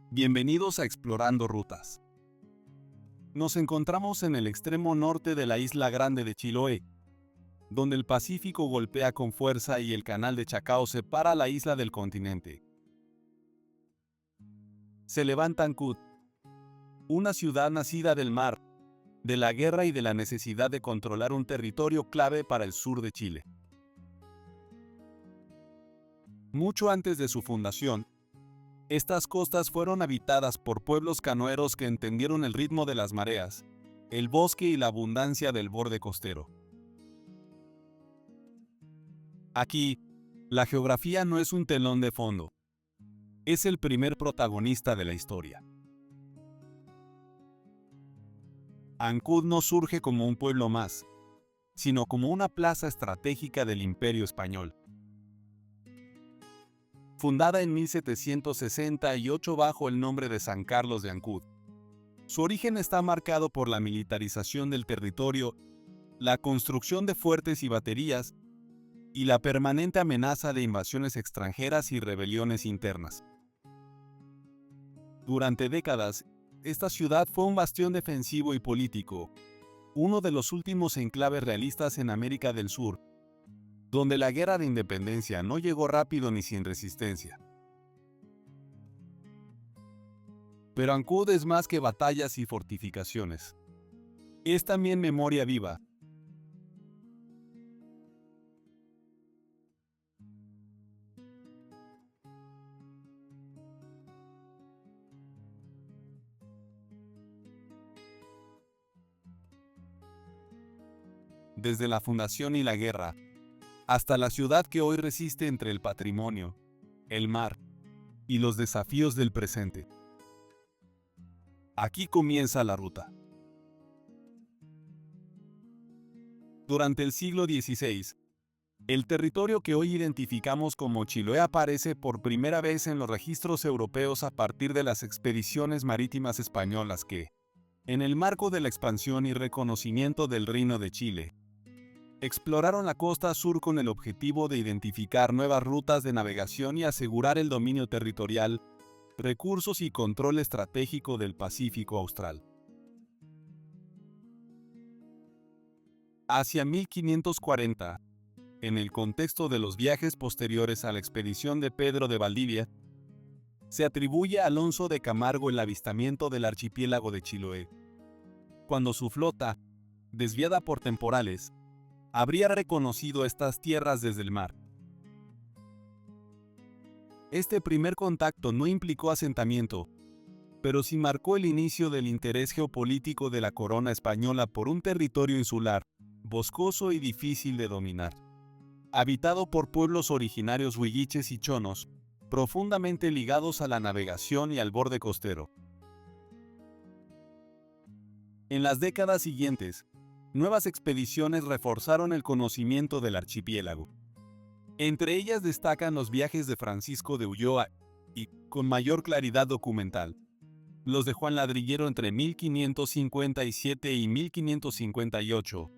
Bienvenidos a Explorando Rutas. Nos encontramos en el extremo norte de la isla grande de Chiloé, donde el Pacífico golpea con fuerza y el canal de Chacao separa la isla del continente. Se levanta Ancud, una ciudad nacida del mar, de la guerra y de la necesidad de controlar un territorio clave para el sur de Chile. Mucho antes de su fundación, estas costas fueron habitadas por pueblos canoeros que entendieron el ritmo de las mareas, el bosque y la abundancia del borde costero. Aquí, la geografía no es un telón de fondo, es el primer protagonista de la historia. Ancud no surge como un pueblo más, sino como una plaza estratégica del Imperio Español. Fundada en 1768 bajo el nombre de San Carlos de Ancud. Su origen está marcado por la militarización del territorio, la construcción de fuertes y baterías, y la permanente amenaza de invasiones extranjeras y rebeliones internas. Durante décadas, esta ciudad fue un bastión defensivo y político, uno de los últimos enclaves realistas en América del Sur, donde la guerra de independencia no llegó rápido ni sin resistencia. Pero Ancud es más que batallas y fortificaciones. Es también memoria viva. Desde la fundación y la guerra, hasta la ciudad que hoy resiste entre el patrimonio, el mar y los desafíos del presente. Aquí comienza la ruta. Durante el siglo XVI, el territorio que hoy identificamos como Chiloé aparece por primera vez en los registros europeos a partir de las expediciones marítimas españolas que, en el marco de la expansión y reconocimiento del Reino de Chile, exploraron la costa sur con el objetivo de identificar nuevas rutas de navegación y asegurar el dominio territorial, recursos y control estratégico del Pacífico Austral. Hacia 1540, en el contexto de los viajes posteriores a la expedición de Pedro de Valdivia, se atribuye a Alonso de Camargo el avistamiento del archipiélago de Chiloé, cuando su flota, desviada por temporales, habría reconocido estas tierras desde el mar. Este primer contacto no implicó asentamiento, pero sí marcó el inicio del interés geopolítico de la corona española por un territorio insular, boscoso y difícil de dominar. Habitado por pueblos originarios huilliches y chonos, profundamente ligados a la navegación y al borde costero. En las décadas siguientes, nuevas expediciones reforzaron el conocimiento del archipiélago. Entre ellas destacan los viajes de Francisco de Ulloa y, con mayor claridad documental, los de Juan Ladrillero entre 1557 y 1558,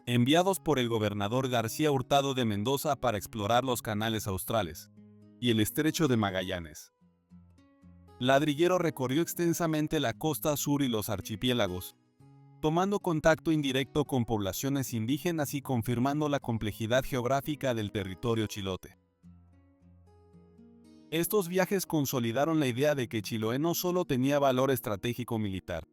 enviados por el gobernador García Hurtado de Mendoza para explorar los canales australes y el estrecho de Magallanes. Ladrillero recorrió extensamente la costa sur y los archipiélagos, tomando contacto indirecto con poblaciones indígenas y confirmando la complejidad geográfica del territorio chilote. Estos viajes consolidaron la idea de que Chiloé no solo tenía valor estratégico militar,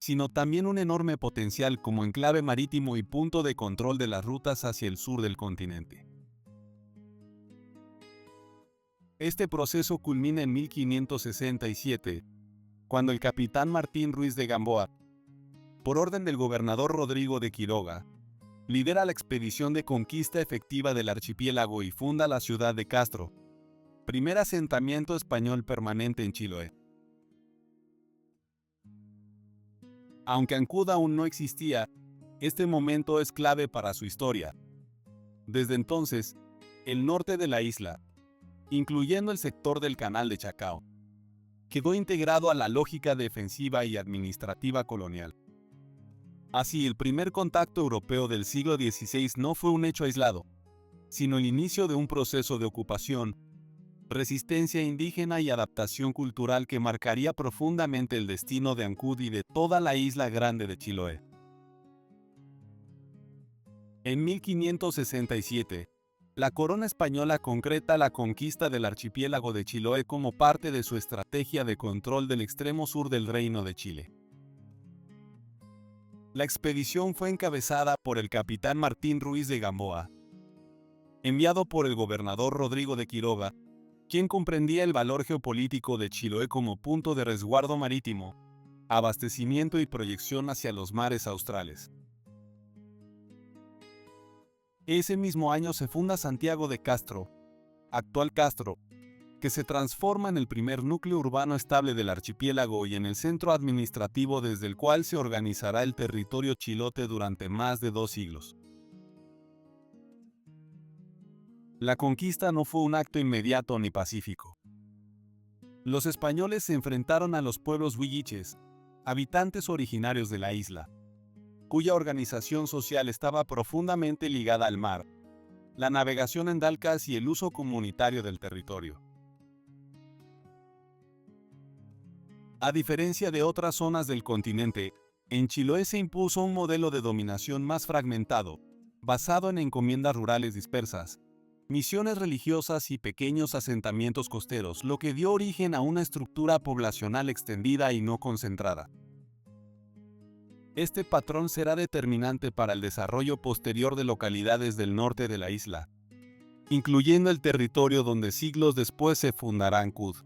sino también un enorme potencial como enclave marítimo y punto de control de las rutas hacia el sur del continente. Este proceso culmina en 1567, cuando el capitán Martín Ruiz de Gamboa, por orden del gobernador Rodrigo de Quiroga, lidera la expedición de conquista efectiva del archipiélago y funda la ciudad de Castro, primer asentamiento español permanente en Chiloé. Aunque Ancud aún no existía, este momento es clave para su historia. Desde entonces, el norte de la isla, incluyendo el sector del canal de Chacao, quedó integrado a la lógica defensiva y administrativa colonial. Así, el primer contacto europeo del siglo XVI no fue un hecho aislado, sino el inicio de un proceso de ocupación, resistencia indígena y adaptación cultural que marcaría profundamente el destino de Ancud y de toda la isla grande de Chiloé. En 1567, la corona española concreta la conquista del archipiélago de Chiloé como parte de su estrategia de control del extremo sur del Reino de Chile. La expedición fue encabezada por el capitán Martín Ruiz de Gamboa, enviado por el gobernador Rodrigo de Quiroga, quien comprendía el valor geopolítico de Chiloé como punto de resguardo marítimo, abastecimiento y proyección hacia los mares australes. Ese mismo año se funda Santiago de Castro, actual Castro, que se transforma en el primer núcleo urbano estable del archipiélago y en el centro administrativo desde el cual se organizará el territorio chilote durante más de 2 siglos. La conquista no fue un acto inmediato ni pacífico. Los españoles se enfrentaron a los pueblos huilliches, habitantes originarios de la isla, cuya organización social estaba profundamente ligada al mar, la navegación en dalcas y el uso comunitario del territorio. A diferencia de otras zonas del continente, en Chiloé se impuso un modelo de dominación más fragmentado, basado en encomiendas rurales dispersas, misiones religiosas y pequeños asentamientos costeros, lo que dio origen a una estructura poblacional extendida y no concentrada. Este patrón será determinante para el desarrollo posterior de localidades del norte de la isla, incluyendo el territorio donde siglos después se fundará Ancud.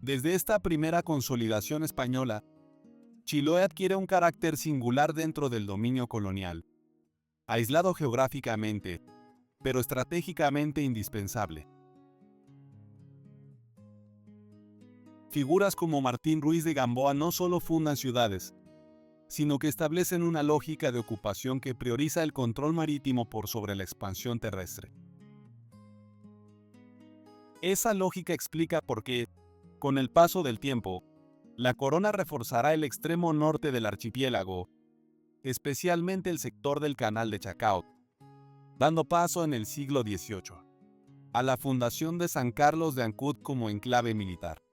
Desde esta primera consolidación española, Chiloé adquiere un carácter singular dentro del dominio colonial, aislado geográficamente, pero estratégicamente indispensable. Figuras como Martín Ruiz de Gamboa no solo fundan ciudades, sino que establecen una lógica de ocupación que prioriza el control marítimo por sobre la expansión terrestre. Esa lógica explica por qué, con el paso del tiempo, la corona reforzará el extremo norte del archipiélago, especialmente el sector del Canal de Chacao, dando paso en el siglo XVIII a la fundación de San Carlos de Ancud como enclave militar.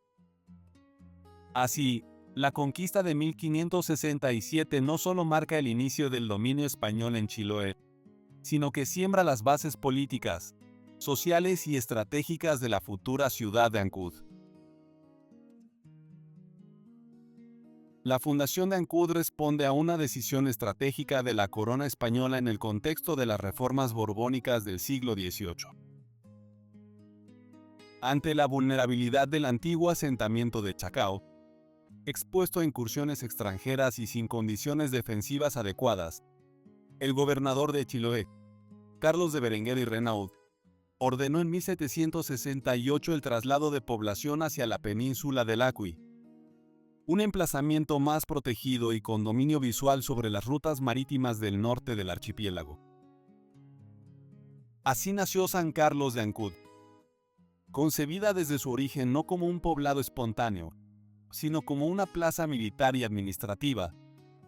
Así, la conquista de 1567 no solo marca el inicio del dominio español en Chiloé, sino que siembra las bases políticas, sociales y estratégicas de la futura ciudad de Ancud. La fundación de Ancud responde a una decisión estratégica de la corona española en el contexto de las reformas borbónicas del siglo XVIII. Ante la vulnerabilidad del antiguo asentamiento de Chacao, expuesto a incursiones extranjeras y sin condiciones defensivas adecuadas, el gobernador de Chiloé, Carlos de Berenguer y Renaud, ordenó en 1768 el traslado de población hacia la península del Acuy, un emplazamiento más protegido y con dominio visual sobre las rutas marítimas del norte del archipiélago. Así nació San Carlos de Ancud, concebida desde su origen no como un poblado espontáneo, sino como una plaza militar y administrativa,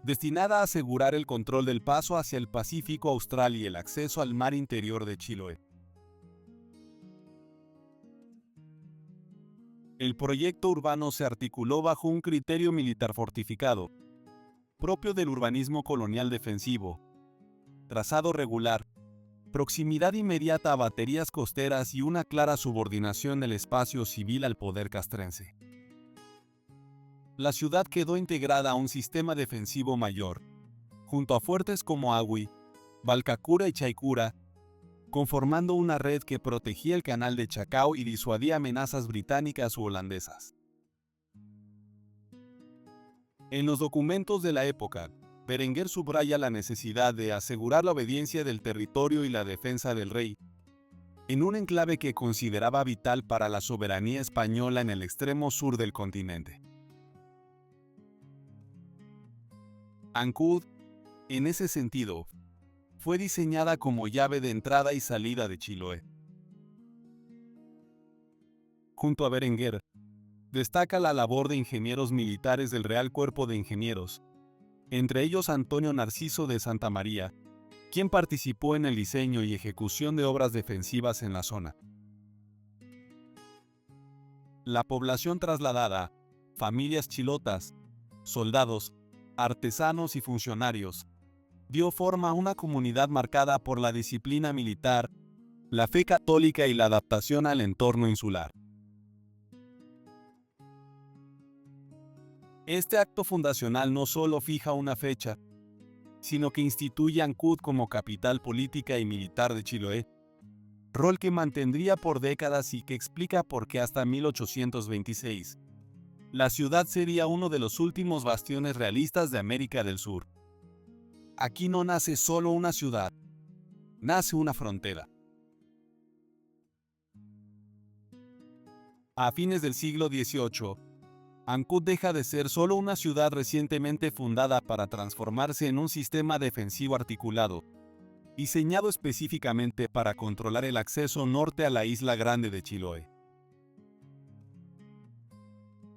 destinada a asegurar el control del paso hacia el Pacífico Austral y el acceso al mar interior de Chiloé. El proyecto urbano se articuló bajo un criterio militar fortificado, propio del urbanismo colonial defensivo, trazado regular, proximidad inmediata a baterías costeras y una clara subordinación del espacio civil al poder castrense. La ciudad quedó integrada a un sistema defensivo mayor, junto a fuertes como Agüi, Balcacura y Chaicura, conformando una red que protegía el canal de Chacao y disuadía amenazas británicas u holandesas. En los documentos de la época, Berenguer subraya la necesidad de asegurar la obediencia del territorio y la defensa del rey, en un enclave que consideraba vital para la soberanía española en el extremo sur del continente. Ancud, en ese sentido, fue diseñada como llave de entrada y salida de Chiloé. Junto a Berenguer, destaca la labor de ingenieros militares del Real Cuerpo de Ingenieros, entre ellos Antonio Narciso de Santa María, quien participó en el diseño y ejecución de obras defensivas en la zona. La población trasladada, familias chilotas, soldados, artesanos y funcionarios, dio forma a una comunidad marcada por la disciplina militar, la fe católica y la adaptación al entorno insular. Este acto fundacional no solo fija una fecha, sino que instituye Ancud como capital política y militar de Chiloé, rol que mantendría por décadas y que explica por qué hasta 1826, la ciudad sería uno de los últimos bastiones realistas de América del Sur. Aquí no nace solo una ciudad, nace una frontera. A fines del siglo XVIII, Ancud deja de ser solo una ciudad recientemente fundada para transformarse en un sistema defensivo articulado, diseñado específicamente para controlar el acceso norte a la isla grande de Chiloé.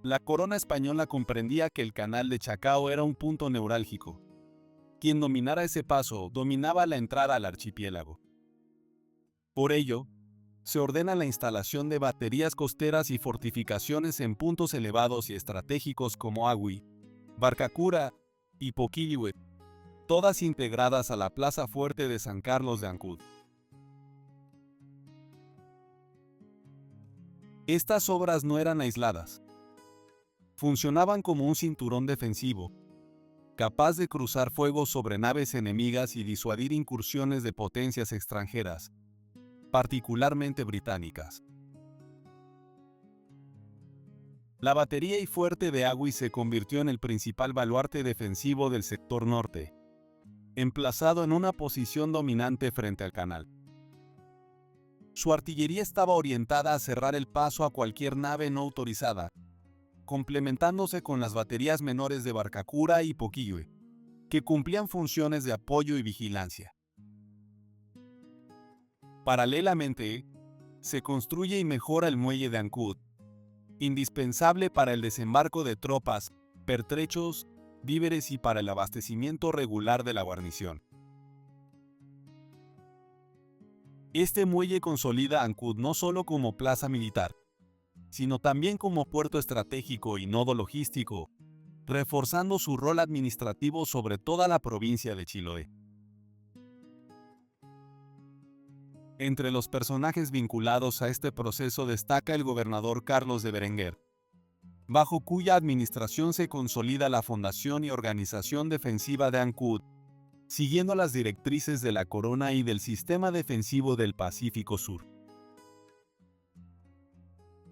La corona española comprendía que el canal de Chacao era un punto neurálgico. Quien dominara ese paso dominaba la entrada al archipiélago. Por ello, se ordena la instalación de baterías costeras y fortificaciones en puntos elevados y estratégicos como Agüi, Barcacura y Poquillihue, todas integradas a la plaza fuerte de San Carlos de Ancud. Estas obras no eran aisladas. Funcionaban como un cinturón defensivo, capaz de cruzar fuego sobre naves enemigas y disuadir incursiones de potencias extranjeras, particularmente británicas. La batería y fuerte de Agüi se convirtió en el principal baluarte defensivo del sector norte, emplazado en una posición dominante frente al canal. Su artillería estaba orientada a cerrar el paso a cualquier nave no autorizada, complementándose con las baterías menores de Barcacura y Poquillihue, que cumplían funciones de apoyo y vigilancia. Paralelamente, se construye y mejora el muelle de Ancud, indispensable para el desembarco de tropas, pertrechos, víveres y para el abastecimiento regular de la guarnición. Este muelle consolida Ancud no solo como plaza militar, sino también como puerto estratégico y nodo logístico, reforzando su rol administrativo sobre toda la provincia de Chiloé. Entre los personajes vinculados a este proceso destaca el gobernador Carlos de Berenguer, bajo cuya administración se consolida la fundación y organización defensiva de Ancud, siguiendo las directrices de la corona y del sistema defensivo del Pacífico Sur.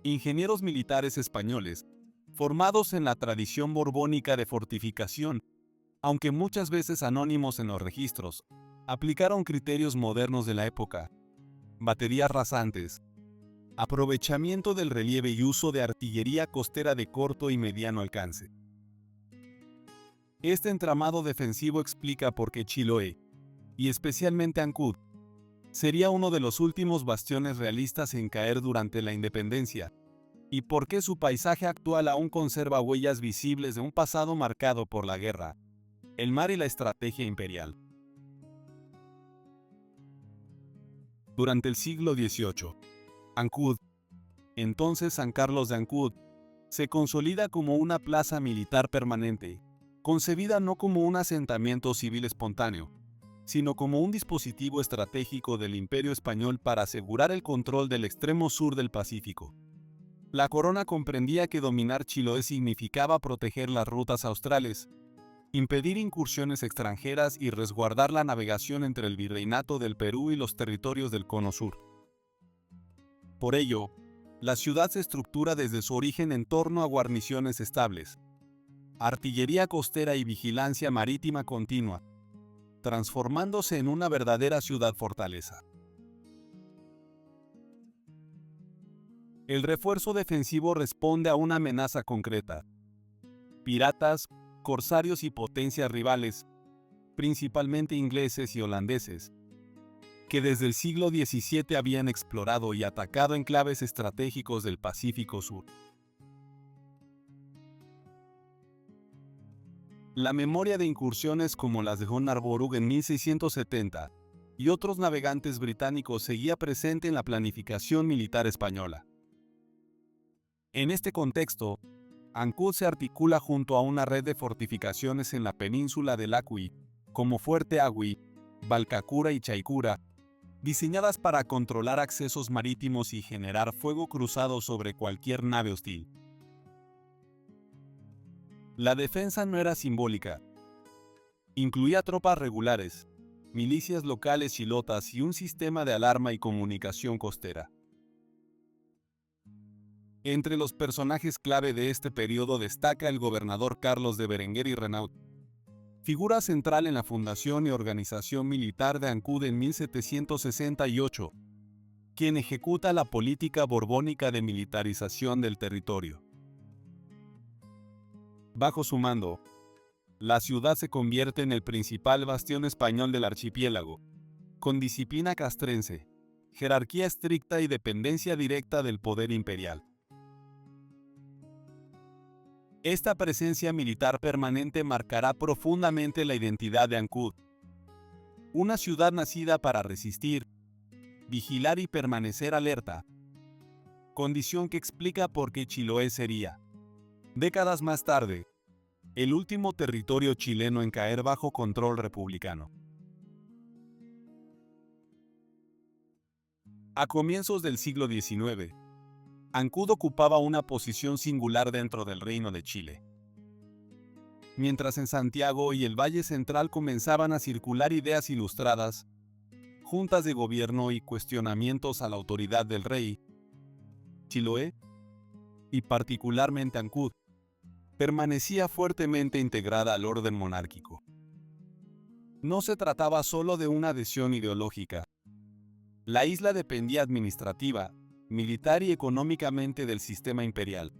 Ingenieros militares españoles, formados en la tradición borbónica de fortificación, aunque muchas veces anónimos en los registros, aplicaron criterios modernos de la época: baterías rasantes, aprovechamiento del relieve y uso de artillería costera de corto y mediano alcance. Este entramado defensivo explica por qué Chiloé, y especialmente Ancud, sería uno de los últimos bastiones realistas en caer durante la independencia, y por qué su paisaje actual aún conserva huellas visibles de un pasado marcado por la guerra, el mar y la estrategia imperial. Durante el siglo XVIII, Ancud, entonces San Carlos de Ancud, se consolida como una plaza militar permanente, concebida no como un asentamiento civil espontáneo, sino como un dispositivo estratégico del Imperio Español para asegurar el control del extremo sur del Pacífico. La corona comprendía que dominar Chiloé significaba proteger las rutas australes, impedir incursiones extranjeras y resguardar la navegación entre el Virreinato del Perú y los territorios del Cono Sur. Por ello, la ciudad se estructura desde su origen en torno a guarniciones estables, artillería costera y vigilancia marítima continua, transformándose en una verdadera ciudad-fortaleza. El refuerzo defensivo responde a una amenaza concreta: piratas, corsarios y potencias rivales, principalmente ingleses y holandeses, que desde el siglo XVII habían explorado y atacado enclaves estratégicos del Pacífico Sur. La memoria de incursiones como las de John Narborough en 1670 y otros navegantes británicos seguía presente en la planificación militar española. En este contexto, Ancud se articula junto a una red de fortificaciones en la península del Acui, como Fuerte Agüi, Balcacura y Chaicura, diseñadas para controlar accesos marítimos y generar fuego cruzado sobre cualquier nave hostil. La defensa no era simbólica. Incluía tropas regulares, milicias locales chilotas y un sistema de alarma y comunicación costera. Entre los personajes clave de este periodo destaca el gobernador Carlos de Berenguer y Renaud, figura central en la fundación y organización militar de Ancud en 1768, quien ejecuta la política borbónica de militarización del territorio. Bajo su mando, la ciudad se convierte en el principal bastión español del archipiélago, con disciplina castrense, jerarquía estricta y dependencia directa del poder imperial. Esta presencia militar permanente marcará profundamente la identidad de Ancud, una ciudad nacida para resistir, vigilar y permanecer alerta, condición que explica por qué Chiloé sería, décadas más tarde, el último territorio chileno en caer bajo control republicano. A comienzos del siglo XIX, Ancud ocupaba una posición singular dentro del Reino de Chile. Mientras en Santiago y el Valle Central comenzaban a circular ideas ilustradas, juntas de gobierno y cuestionamientos a la autoridad del rey, Chiloé, y particularmente Ancud, permanecía fuertemente integrada al orden monárquico. No se trataba solo de una adhesión ideológica. La isla dependía administrativa, militar y económicamente del sistema imperial.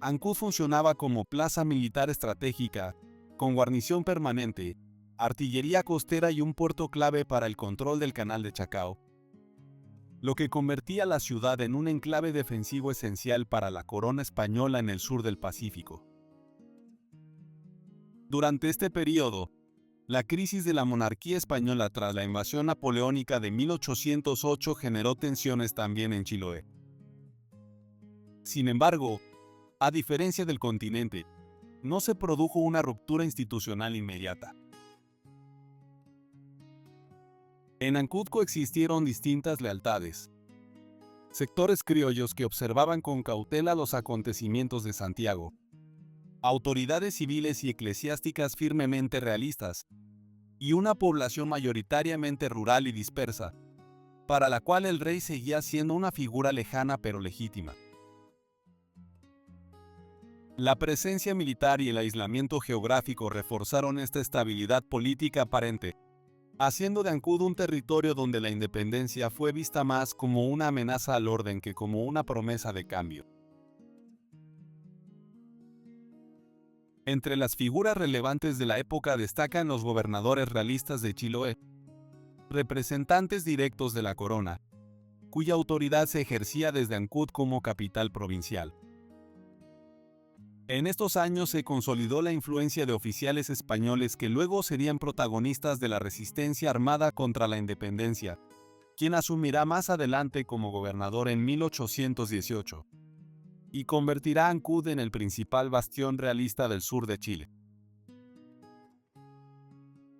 Ancud funcionaba como plaza militar estratégica, con guarnición permanente, artillería costera y un puerto clave para el control del canal de Chacao, lo que convertía la ciudad en un enclave defensivo esencial para la corona española en el sur del Pacífico. Durante este periodo, la crisis de la monarquía española tras la invasión napoleónica de 1808 generó tensiones también en Chiloé. Sin embargo, a diferencia del continente, no se produjo una ruptura institucional inmediata. En Ancud coexistieron distintas lealtades. Sectores criollos que observaban con cautela los acontecimientos de Santiago. Autoridades civiles y eclesiásticas firmemente realistas. Y una población mayoritariamente rural y dispersa, para la cual el rey seguía siendo una figura lejana pero legítima. La presencia militar y el aislamiento geográfico reforzaron esta estabilidad política aparente, haciendo de Ancud un territorio donde la independencia fue vista más como una amenaza al orden que como una promesa de cambio. Entre las figuras relevantes de la época destacan los gobernadores realistas de Chiloé, representantes directos de la corona, cuya autoridad se ejercía desde Ancud como capital provincial. En estos años se consolidó la influencia de oficiales españoles que luego serían protagonistas de la resistencia armada contra la independencia, quien asumirá más adelante como gobernador en 1818, y convertirá a Ancud en el principal bastión realista del sur de Chile.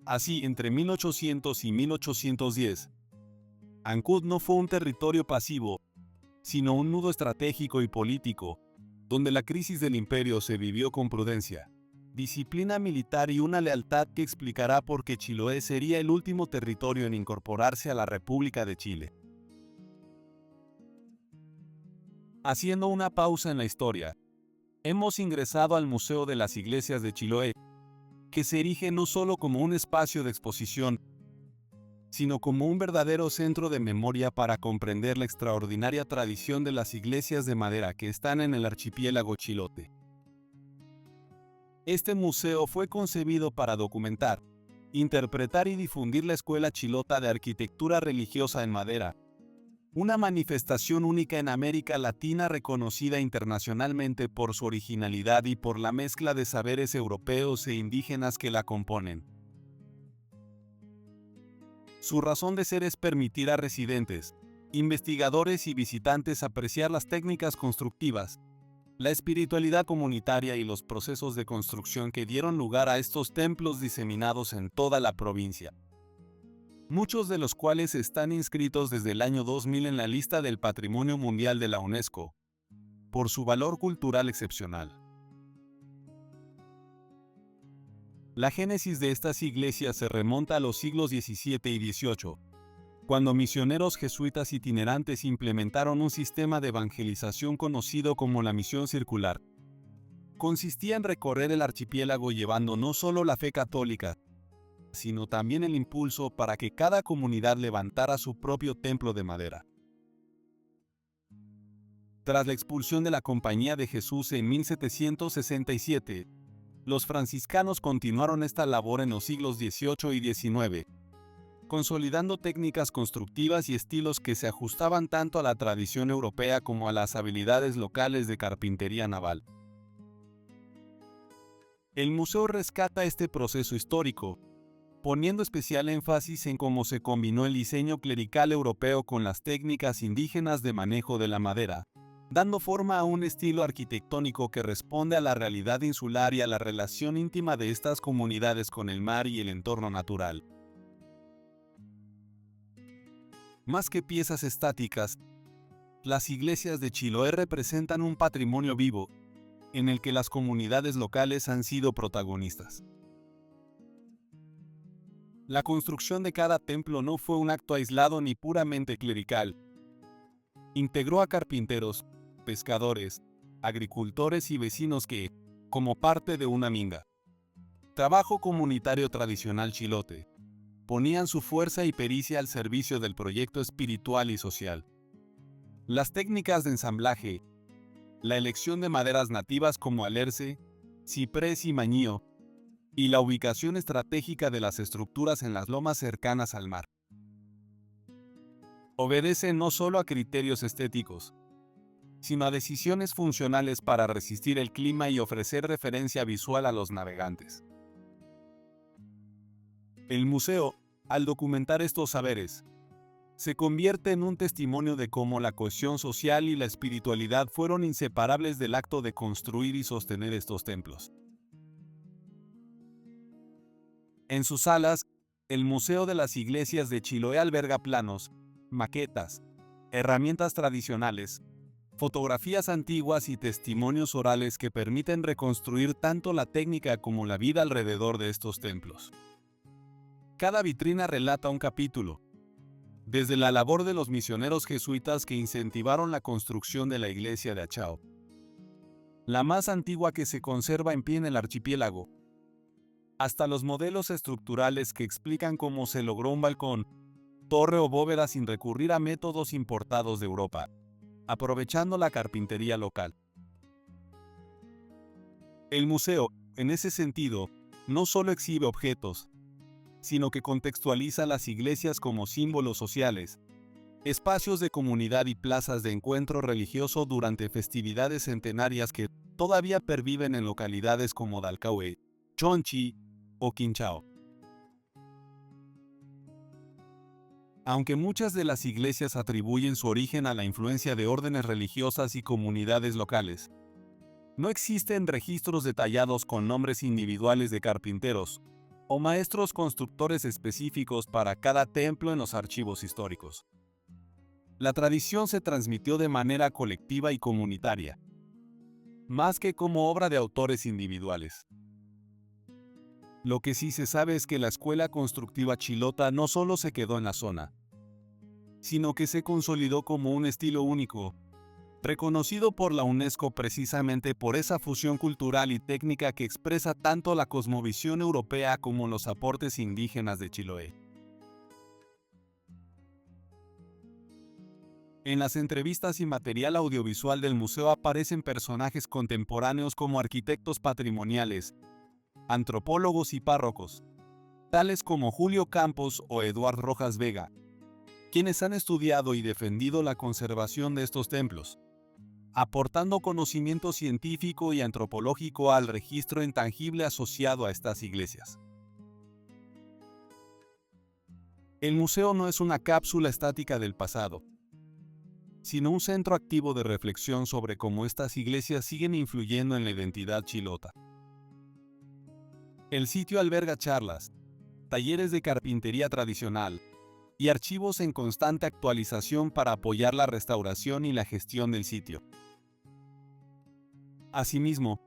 Así, entre 1800 y 1810, Ancud no fue un territorio pasivo, sino un nudo estratégico y político, donde la crisis del imperio se vivió con prudencia, disciplina militar y una lealtad que explicará por qué Chiloé sería el último territorio en incorporarse a la República de Chile. Haciendo una pausa en la historia, hemos ingresado al Museo de las Iglesias de Chiloé, que se erige no solo como un espacio de exposición, sino como un verdadero centro de memoria para comprender la extraordinaria tradición de las iglesias de madera que están en el archipiélago chilote. Este museo fue concebido para documentar, interpretar y difundir la escuela chilota de arquitectura religiosa en madera, una manifestación única en América Latina reconocida internacionalmente por su originalidad y por la mezcla de saberes europeos e indígenas que la componen. Su razón de ser es permitir a residentes, investigadores y visitantes apreciar las técnicas constructivas, la espiritualidad comunitaria y los procesos de construcción que dieron lugar a estos templos diseminados en toda la provincia, muchos de los cuales están inscritos desde el año 2000 en la lista del Patrimonio Mundial de la UNESCO, por su valor cultural excepcional. La génesis de estas iglesias se remonta a los siglos XVII y XVIII, cuando misioneros jesuitas itinerantes implementaron un sistema de evangelización conocido como la misión circular. Consistía en recorrer el archipiélago llevando no solo la fe católica, sino también el impulso para que cada comunidad levantara su propio templo de madera. Tras la expulsión de la Compañía de Jesús en 1767, los franciscanos continuaron esta labor en los siglos XVIII y XIX, consolidando técnicas constructivas y estilos que se ajustaban tanto a la tradición europea como a las habilidades locales de carpintería naval. El museo rescata este proceso histórico, poniendo especial énfasis en cómo se combinó el diseño clerical europeo con las técnicas indígenas de manejo de la madera, dando forma a un estilo arquitectónico que responde a la realidad insular y a la relación íntima de estas comunidades con el mar y el entorno natural. Más que piezas estáticas, las iglesias de Chiloé representan un patrimonio vivo, en el que las comunidades locales han sido protagonistas. La construcción de cada templo no fue un acto aislado ni puramente clerical. Integró a carpinteros, pescadores, agricultores y vecinos que, como parte de una minga, trabajo comunitario tradicional chilote, ponían su fuerza y pericia al servicio del proyecto espiritual y social. Las técnicas de ensamblaje, la elección de maderas nativas como alerce, ciprés y mañío, y la ubicación estratégica de las estructuras en las lomas cercanas al mar, obedecen no solo a criterios estéticos, sino a decisiones funcionales para resistir el clima y ofrecer referencia visual a los navegantes. El museo, al documentar estos saberes, se convierte en un testimonio de cómo la cohesión social y la espiritualidad fueron inseparables del acto de construir y sostener estos templos. En sus salas, el Museo de las Iglesias de Chiloé alberga planos, maquetas, herramientas tradicionales, fotografías antiguas y testimonios orales que permiten reconstruir tanto la técnica como la vida alrededor de estos templos. Cada vitrina relata un capítulo, desde la labor de los misioneros jesuitas que incentivaron la construcción de la iglesia de Achao, la más antigua que se conserva en pie en el archipiélago, hasta los modelos estructurales que explican cómo se logró un balcón, torre o bóveda sin recurrir a métodos importados de Europa, aprovechando la carpintería local. El museo, en ese sentido, no solo exhibe objetos, sino que contextualiza las iglesias como símbolos sociales, espacios de comunidad y plazas de encuentro religioso durante festividades centenarias que todavía perviven en localidades como Dalcahue, Chonchi o Quinchao. Aunque muchas de las iglesias atribuyen su origen a la influencia de órdenes religiosas y comunidades locales, no existen registros detallados con nombres individuales de carpinteros o maestros constructores específicos para cada templo en los archivos históricos. La tradición se transmitió de manera colectiva y comunitaria, más que como obra de autores individuales. Lo que sí se sabe es que la escuela constructiva chilota no solo se quedó en la zona, sino que se consolidó como un estilo único, reconocido por la UNESCO precisamente por esa fusión cultural y técnica que expresa tanto la cosmovisión europea como los aportes indígenas de Chiloé. En las entrevistas y material audiovisual del museo aparecen personajes contemporáneos como arquitectos patrimoniales, antropólogos y párrocos, tales como Julio Campos o Eduard Rojas Vega, quienes han estudiado y defendido la conservación de estos templos, aportando conocimiento científico y antropológico al registro intangible asociado a estas iglesias. El museo no es una cápsula estática del pasado, sino un centro activo de reflexión sobre cómo estas iglesias siguen influyendo en la identidad chilota. El sitio alberga charlas, talleres de carpintería tradicional y archivos en constante actualización para apoyar la restauración y la gestión del sitio. Asimismo,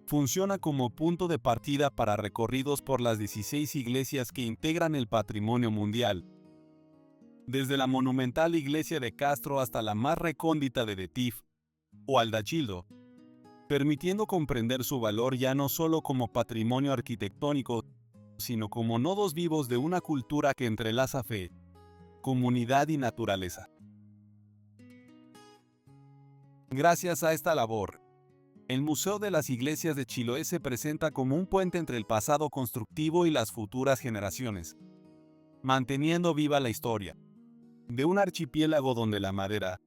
funciona como punto de partida para recorridos por las 16 iglesias que integran el patrimonio mundial, desde la monumental iglesia de Castro hasta la más recóndita de Detif o Aldachildo, permitiendo comprender su valor ya no solo como patrimonio arquitectónico, sino como nodos vivos de una cultura que entrelaza fe, comunidad y naturaleza. Gracias a esta labor, el Museo de las Iglesias de Chiloé se presenta como un puente entre el pasado constructivo y las futuras generaciones, manteniendo viva la historia de un archipiélago donde la madera,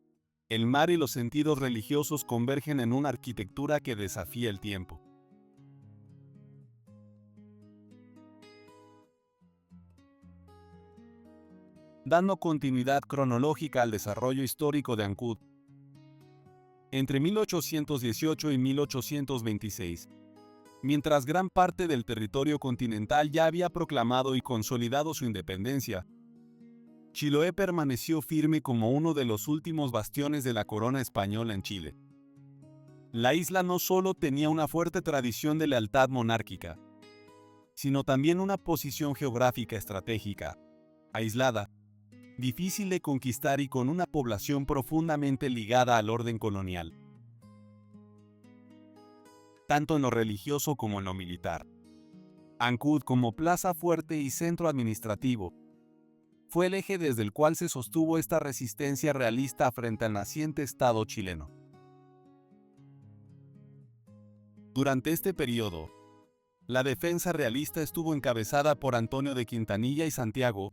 el mar y los sentidos religiosos convergen en una arquitectura que desafía el tiempo. Dando continuidad cronológica al desarrollo histórico de Ancud, entre 1818 y 1826, mientras gran parte del territorio continental ya había proclamado y consolidado su independencia, Chiloé permaneció firme como uno de los últimos bastiones de la corona española en Chile. La isla no solo tenía una fuerte tradición de lealtad monárquica, sino también una posición geográfica estratégica, aislada, difícil de conquistar y con una población profundamente ligada al orden colonial, tanto en lo religioso como en lo militar. Ancud, como plaza fuerte y centro administrativo, fue el eje desde el cual se sostuvo esta resistencia realista frente al naciente Estado chileno. Durante este periodo, la defensa realista estuvo encabezada por Antonio de Quintanilla y Santiago,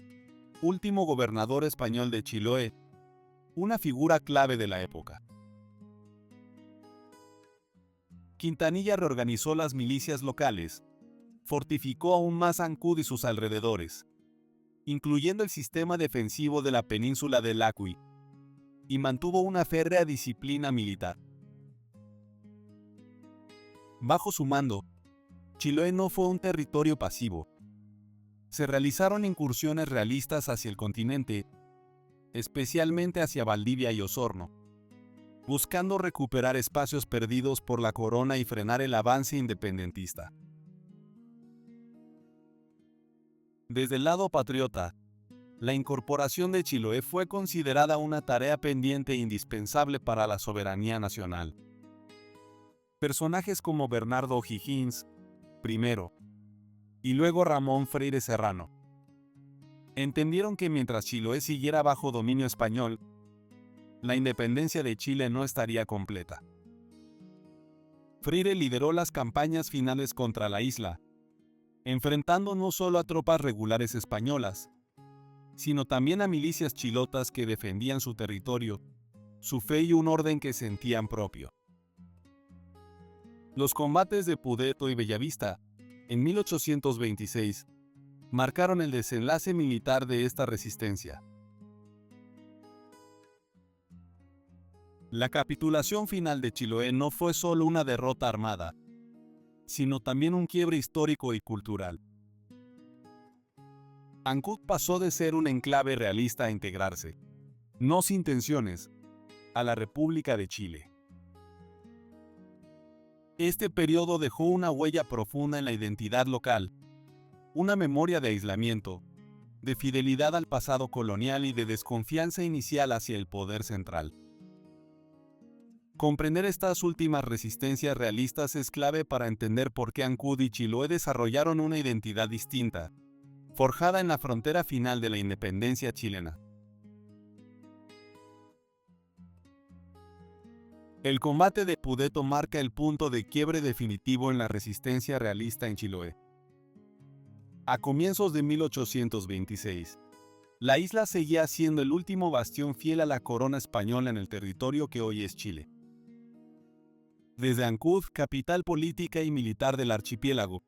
último gobernador español de Chiloé, una figura clave de la época. Quintanilla reorganizó las milicias locales, fortificó aún más Ancud y sus alrededores, incluyendo el sistema defensivo de la península del Lacui, y mantuvo una férrea disciplina militar. Bajo su mando, Chiloé no fue un territorio pasivo. Se realizaron incursiones realistas hacia el continente, especialmente hacia Valdivia y Osorno, buscando recuperar espacios perdidos por la corona y frenar el avance independentista. Desde el lado patriota, la incorporación de Chiloé fue considerada una tarea pendiente e indispensable para la soberanía nacional. Personajes como Bernardo O'Higgins, primero, y luego Ramón Freire Serrano, entendieron que mientras Chiloé siguiera bajo dominio español, la independencia de Chile no estaría completa. Freire lideró las campañas finales contra la isla, enfrentando no solo a tropas regulares españolas, sino también a milicias chilotas que defendían su territorio, su fe y un orden que sentían propio. Los combates de Pudeto y Bellavista, en 1826, marcaron el desenlace militar de esta resistencia. La capitulación final de Chiloé no fue solo una derrota armada, sino también un quiebre histórico y cultural. Ancud pasó de ser un enclave realista a integrarse, no sin tensiones, a la República de Chile. Este periodo dejó una huella profunda en la identidad local, una memoria de aislamiento, de fidelidad al pasado colonial y de desconfianza inicial hacia el poder central. Comprender estas últimas resistencias realistas es clave para entender por qué Ancud y Chiloé desarrollaron una identidad distinta, forjada en la frontera final de la independencia chilena. El combate de Pudeto marca el punto de quiebre definitivo en la resistencia realista en Chiloé. A comienzos de 1826, La isla seguía siendo el último bastión fiel a la corona española en el territorio que hoy es Chile. Desde Ancud, capital política y militar del archipiélago,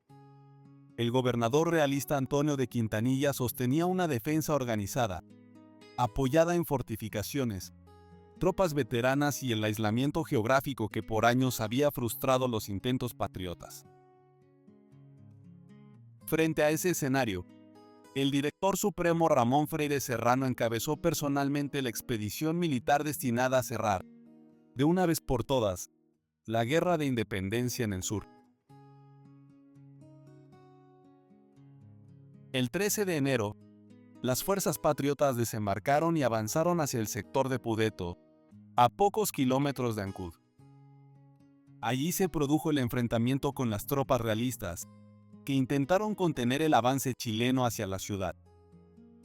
el gobernador realista Antonio de Quintanilla sostenía una defensa organizada, apoyada en fortificaciones, tropas veteranas y el aislamiento geográfico que por años había frustrado los intentos patriotas. Frente a ese escenario, el director supremo Ramón Freire Serrano encabezó personalmente la expedición militar destinada a cerrar, de una vez por todas, la guerra de independencia en el sur. El 13 de enero, las fuerzas patriotas desembarcaron y avanzaron hacia el sector de Pudeto, a pocos kilómetros de Ancud. Allí se produjo el enfrentamiento con las tropas realistas, que intentaron contener el avance chileno hacia la ciudad.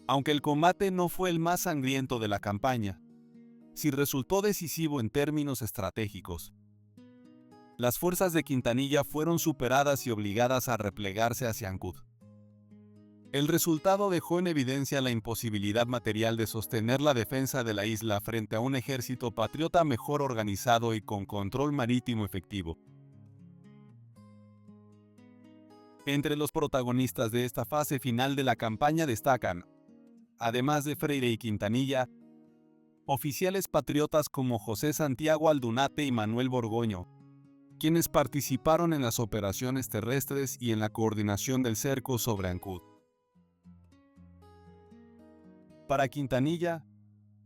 Aunque el combate no fue el más sangriento de la campaña, sí resultó decisivo en términos estratégicos. Las fuerzas de Quintanilla fueron superadas y obligadas a replegarse hacia Ancud. El resultado dejó en evidencia la imposibilidad material de sostener la defensa de la isla frente a un ejército patriota mejor organizado y con control marítimo efectivo. Entre los protagonistas de esta fase final de la campaña destacan, además de Freire y Quintanilla, oficiales patriotas como José Santiago Aldunate y Manuel Borgoño, quienes participaron en las operaciones terrestres y en la coordinación del cerco sobre Ancud. Para Quintanilla,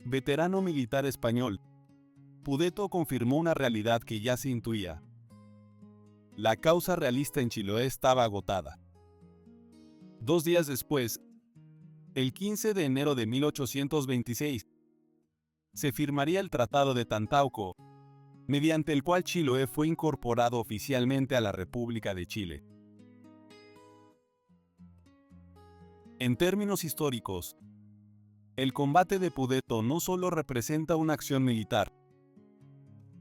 veterano militar español, Pudeto confirmó una realidad que ya se intuía. La causa realista en Chiloé estaba agotada. 2 días después, el 15 de enero de 1826, se firmaría el Tratado de Tantauco, mediante el cual Chiloé fue incorporado oficialmente a la República de Chile. En términos históricos, el combate de Pudeto no solo representa una acción militar,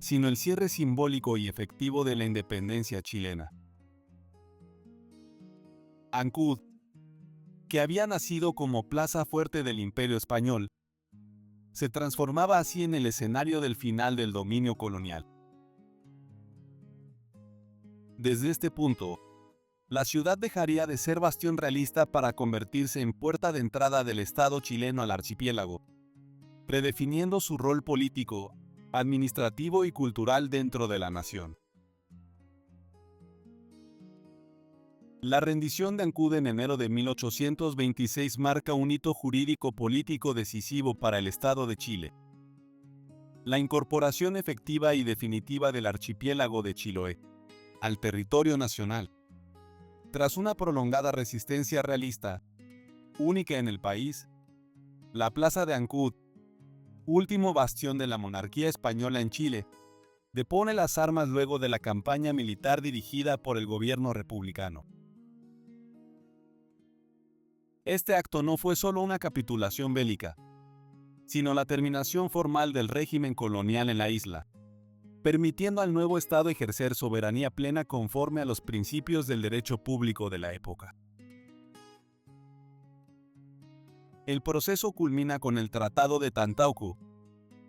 sino el cierre simbólico y efectivo de la independencia chilena. Ancud, que había nacido como plaza fuerte del Imperio Español, se transformaba así en el escenario del final del dominio colonial. Desde este punto, la ciudad dejaría de ser bastión realista para convertirse en puerta de entrada del Estado chileno al archipiélago, predefiniendo su rol político, administrativo y cultural dentro de la nación. La rendición de Ancud en enero de 1826 marca un hito jurídico-político decisivo para el Estado de Chile. La incorporación efectiva y definitiva del archipiélago de Chiloé al territorio nacional. Tras una prolongada resistencia realista, única en el país, la plaza de Ancud, último bastión de la monarquía española en Chile, depone las armas luego de la campaña militar dirigida por el gobierno republicano. Este acto no fue solo una capitulación bélica, sino la terminación formal del régimen colonial en la isla, permitiendo al nuevo Estado ejercer soberanía plena conforme a los principios del derecho público de la época. El proceso culmina con el Tratado de Tantauco,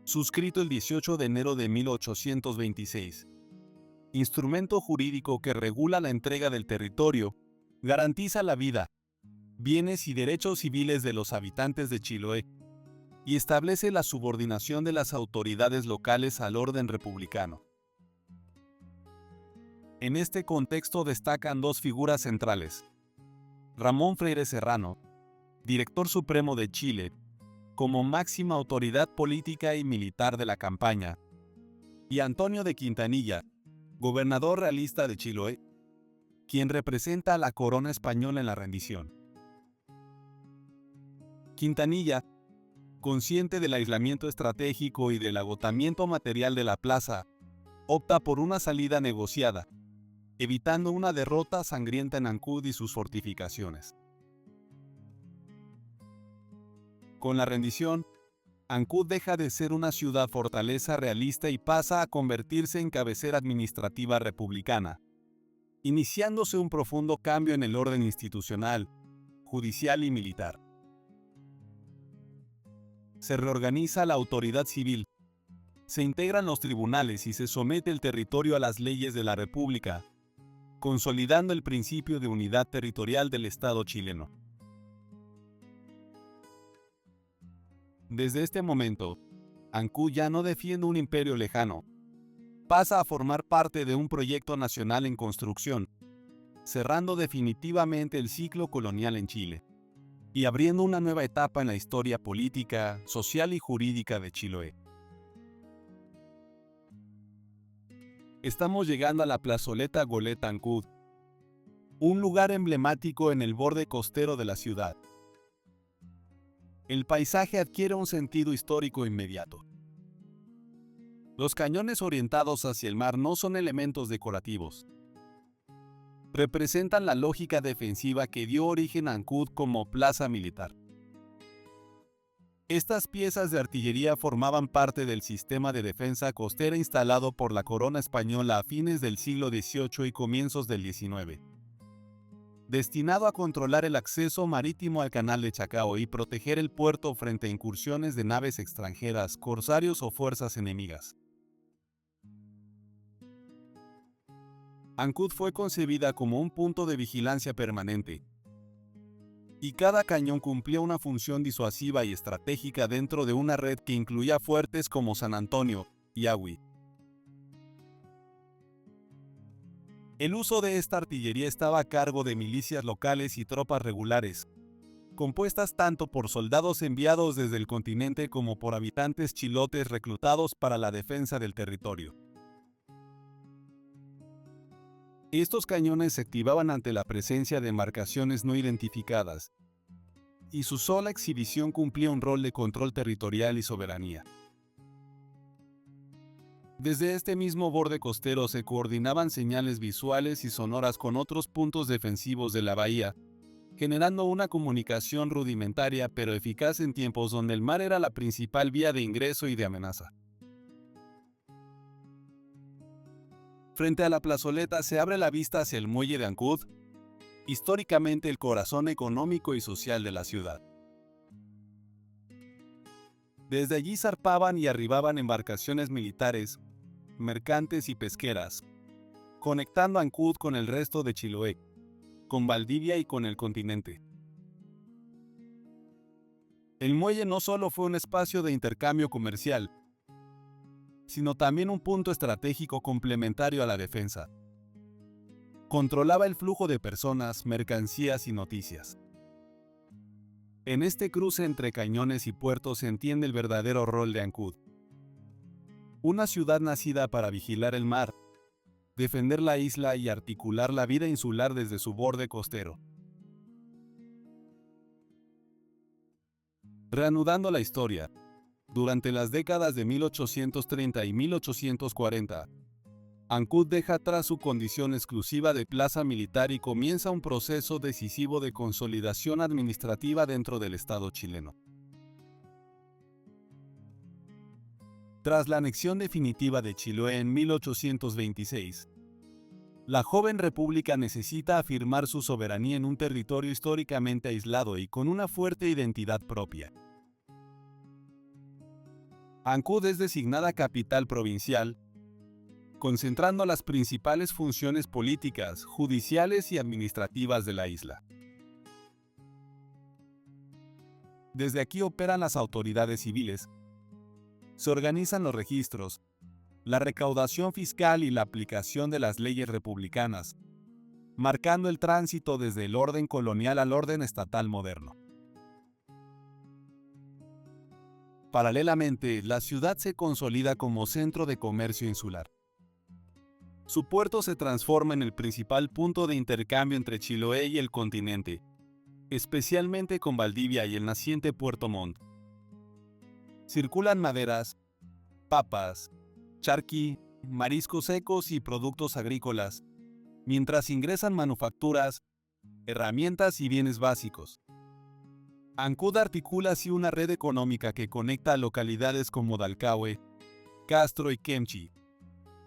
suscrito el 18 de enero de 1826, instrumento jurídico que regula la entrega del territorio, garantiza la vida, bienes y derechos civiles de los habitantes de Chiloé, y establece la subordinación de las autoridades locales al orden republicano. En este contexto destacan 2 figuras centrales: Ramón Freire Serrano, director supremo de Chile, como máxima autoridad política y militar de la campaña, y Antonio de Quintanilla, gobernador realista de Chiloé, quien representa a la corona española en la rendición. Quintanilla, consciente del aislamiento estratégico y del agotamiento material de la plaza, opta por una salida negociada, evitando una derrota sangrienta en Ancud y sus fortificaciones. Con la rendición, Ancud deja de ser una ciudad fortaleza realista y pasa a convertirse en cabecera administrativa republicana, iniciándose un profundo cambio en el orden institucional, judicial y militar. Se reorganiza la autoridad civil, se integran los tribunales y se somete el territorio a las leyes de la República, consolidando el principio de unidad territorial del Estado chileno. Desde este momento, Ancud ya no defiende un imperio lejano, pasa a formar parte de un proyecto nacional en construcción, cerrando definitivamente el ciclo colonial en Chile y abriendo una nueva etapa en la historia política, social y jurídica de Chiloé. Estamos llegando a la plazoleta Goleta Ancud, un lugar emblemático en el borde costero de la ciudad. El paisaje adquiere un sentido histórico inmediato. Los cañones orientados hacia el mar no son elementos decorativos. Representan la lógica defensiva que dio origen a Ancud como plaza militar. Estas piezas de artillería formaban parte del sistema de defensa costera instalado por la corona española a fines del siglo XVIII y comienzos del XIX, destinado a controlar el acceso marítimo al canal de Chacao y proteger el puerto frente a incursiones de naves extranjeras, corsarios o fuerzas enemigas. Ancud fue concebida como un punto de vigilancia permanente, y cada cañón cumplía una función disuasiva y estratégica dentro de una red que incluía fuertes como San Antonio y Agüi. El uso de esta artillería estaba a cargo de milicias locales y tropas regulares, compuestas tanto por soldados enviados desde el continente como por habitantes chilotes reclutados para la defensa del territorio. Estos cañones se activaban ante la presencia de embarcaciones no identificadas, y su sola exhibición cumplía un rol de control territorial y soberanía. Desde este mismo borde costero se coordinaban señales visuales y sonoras con otros puntos defensivos de la bahía, generando una comunicación rudimentaria pero eficaz en tiempos donde el mar era la principal vía de ingreso y de amenaza. Frente a la plazoleta se abre la vista hacia el muelle de Ancud, históricamente el corazón económico y social de la ciudad. Desde allí zarpaban y arribaban embarcaciones militares, mercantes y pesqueras, conectando Ancud con el resto de Chiloé, con Valdivia y con el continente. El muelle no solo fue un espacio de intercambio comercial, sino también un punto estratégico complementario a la defensa. Controlaba el flujo de personas, mercancías y noticias. En este cruce entre cañones y puertos se entiende el verdadero rol de Ancud. Una ciudad nacida para vigilar el mar, defender la isla y articular la vida insular desde su borde costero. Reanudando la historia, durante las décadas de 1830 y 1840, Ancud deja atrás su condición exclusiva de plaza militar y comienza un proceso decisivo de consolidación administrativa dentro del Estado chileno. Tras la anexión definitiva de Chiloé en 1826, la joven república necesita afirmar su soberanía en un territorio históricamente aislado y con una fuerte identidad propia. Ancud es designada capital provincial, concentrando las principales funciones políticas, judiciales y administrativas de la isla. Desde aquí operan las autoridades civiles, se organizan los registros, la recaudación fiscal y la aplicación de las leyes republicanas, marcando el tránsito desde el orden colonial al orden estatal moderno. Paralelamente, la ciudad se consolida como centro de comercio insular. Su puerto se transforma en el principal punto de intercambio entre Chiloé y el continente, especialmente con Valdivia y el naciente Puerto Montt. Circulan maderas, papas, charqui, mariscos secos y productos agrícolas, mientras ingresan manufacturas, herramientas y bienes básicos. Ancud articula así una red económica que conecta a localidades como Dalcahue, Castro y Kemchi,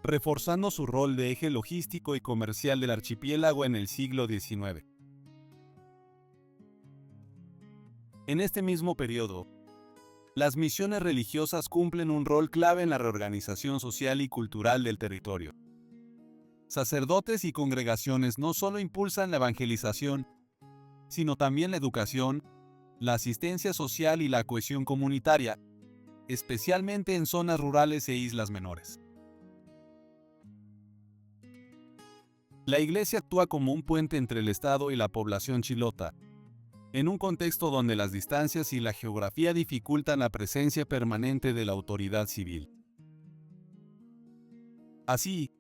reforzando su rol de eje logístico y comercial del archipiélago en el siglo XIX. En este mismo periodo, Las misiones religiosas cumplen un rol clave en la reorganización social y cultural del territorio. Sacerdotes y congregaciones no solo impulsan la evangelización, sino también la educación, la asistencia social y la cohesión comunitaria, especialmente en zonas rurales e islas menores. La Iglesia actúa como un puente entre el Estado y la población chilota, en un contexto donde las distancias y la geografía dificultan la presencia permanente de la autoridad civil. Así,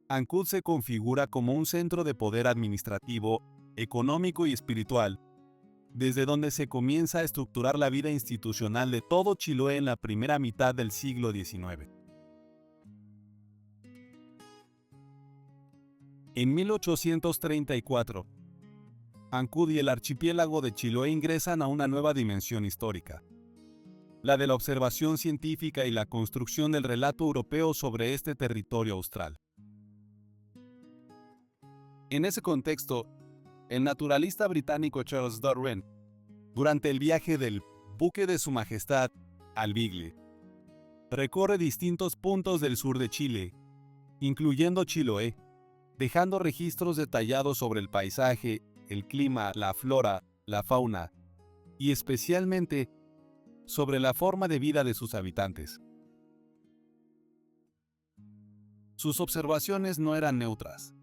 Ancud se configura como un centro de poder administrativo, económico y espiritual, desde donde se comienza a estructurar la vida institucional de todo Chiloé en la primera mitad del siglo XIX. En 1834, Ancud y el archipiélago de Chiloé ingresan a una nueva dimensión histórica, la de la observación científica y la construcción del relato europeo sobre este territorio austral. En ese contexto, el naturalista británico Charles Darwin, durante el viaje del buque de Su Majestad al Beagle, recorre distintos puntos del sur de Chile, incluyendo Chiloé, dejando registros detallados sobre el paisaje, el clima, la flora, la fauna y especialmente sobre la forma de vida de sus habitantes. Sus observaciones no eran neutras.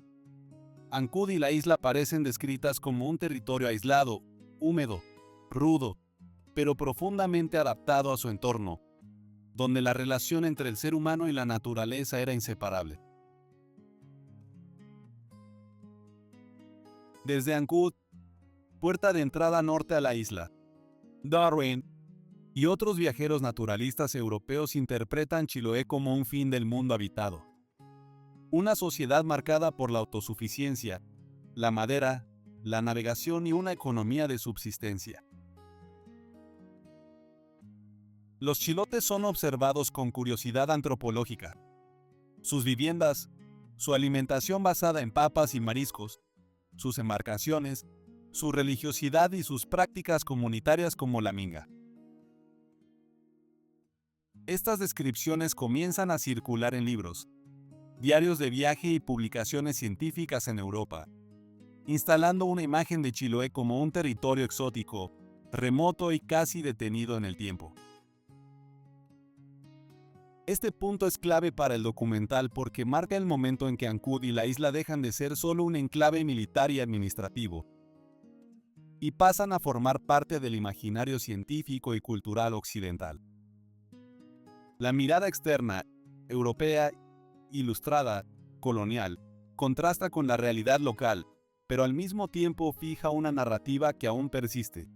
Ancud y la isla parecen descritas como un territorio aislado, húmedo, rudo, pero profundamente adaptado a su entorno, donde la relación entre el ser humano y la naturaleza era inseparable. Desde Ancud, puerta de entrada norte a la isla, Darwin y otros viajeros naturalistas europeos interpretan Chiloé como un fin del mundo habitado. Una sociedad marcada por la autosuficiencia, la madera, la navegación y una economía de subsistencia. Los chilotes son observados con curiosidad antropológica. Sus viviendas, su alimentación basada en papas y mariscos, sus embarcaciones, su religiosidad y sus prácticas comunitarias como la minga. Estas descripciones comienzan a circular en libros, diarios de viaje y publicaciones científicas en Europa, instalando una imagen de Chiloé como un territorio exótico, remoto y casi detenido en el tiempo. Este punto es clave para el documental porque marca el momento en que Ancud y la isla dejan de ser solo un enclave militar y administrativo, y pasan a formar parte del imaginario científico y cultural occidental. La mirada externa, europea, ilustrada, colonial, contrasta con la realidad local, pero al mismo tiempo fija una narrativa que aún persiste.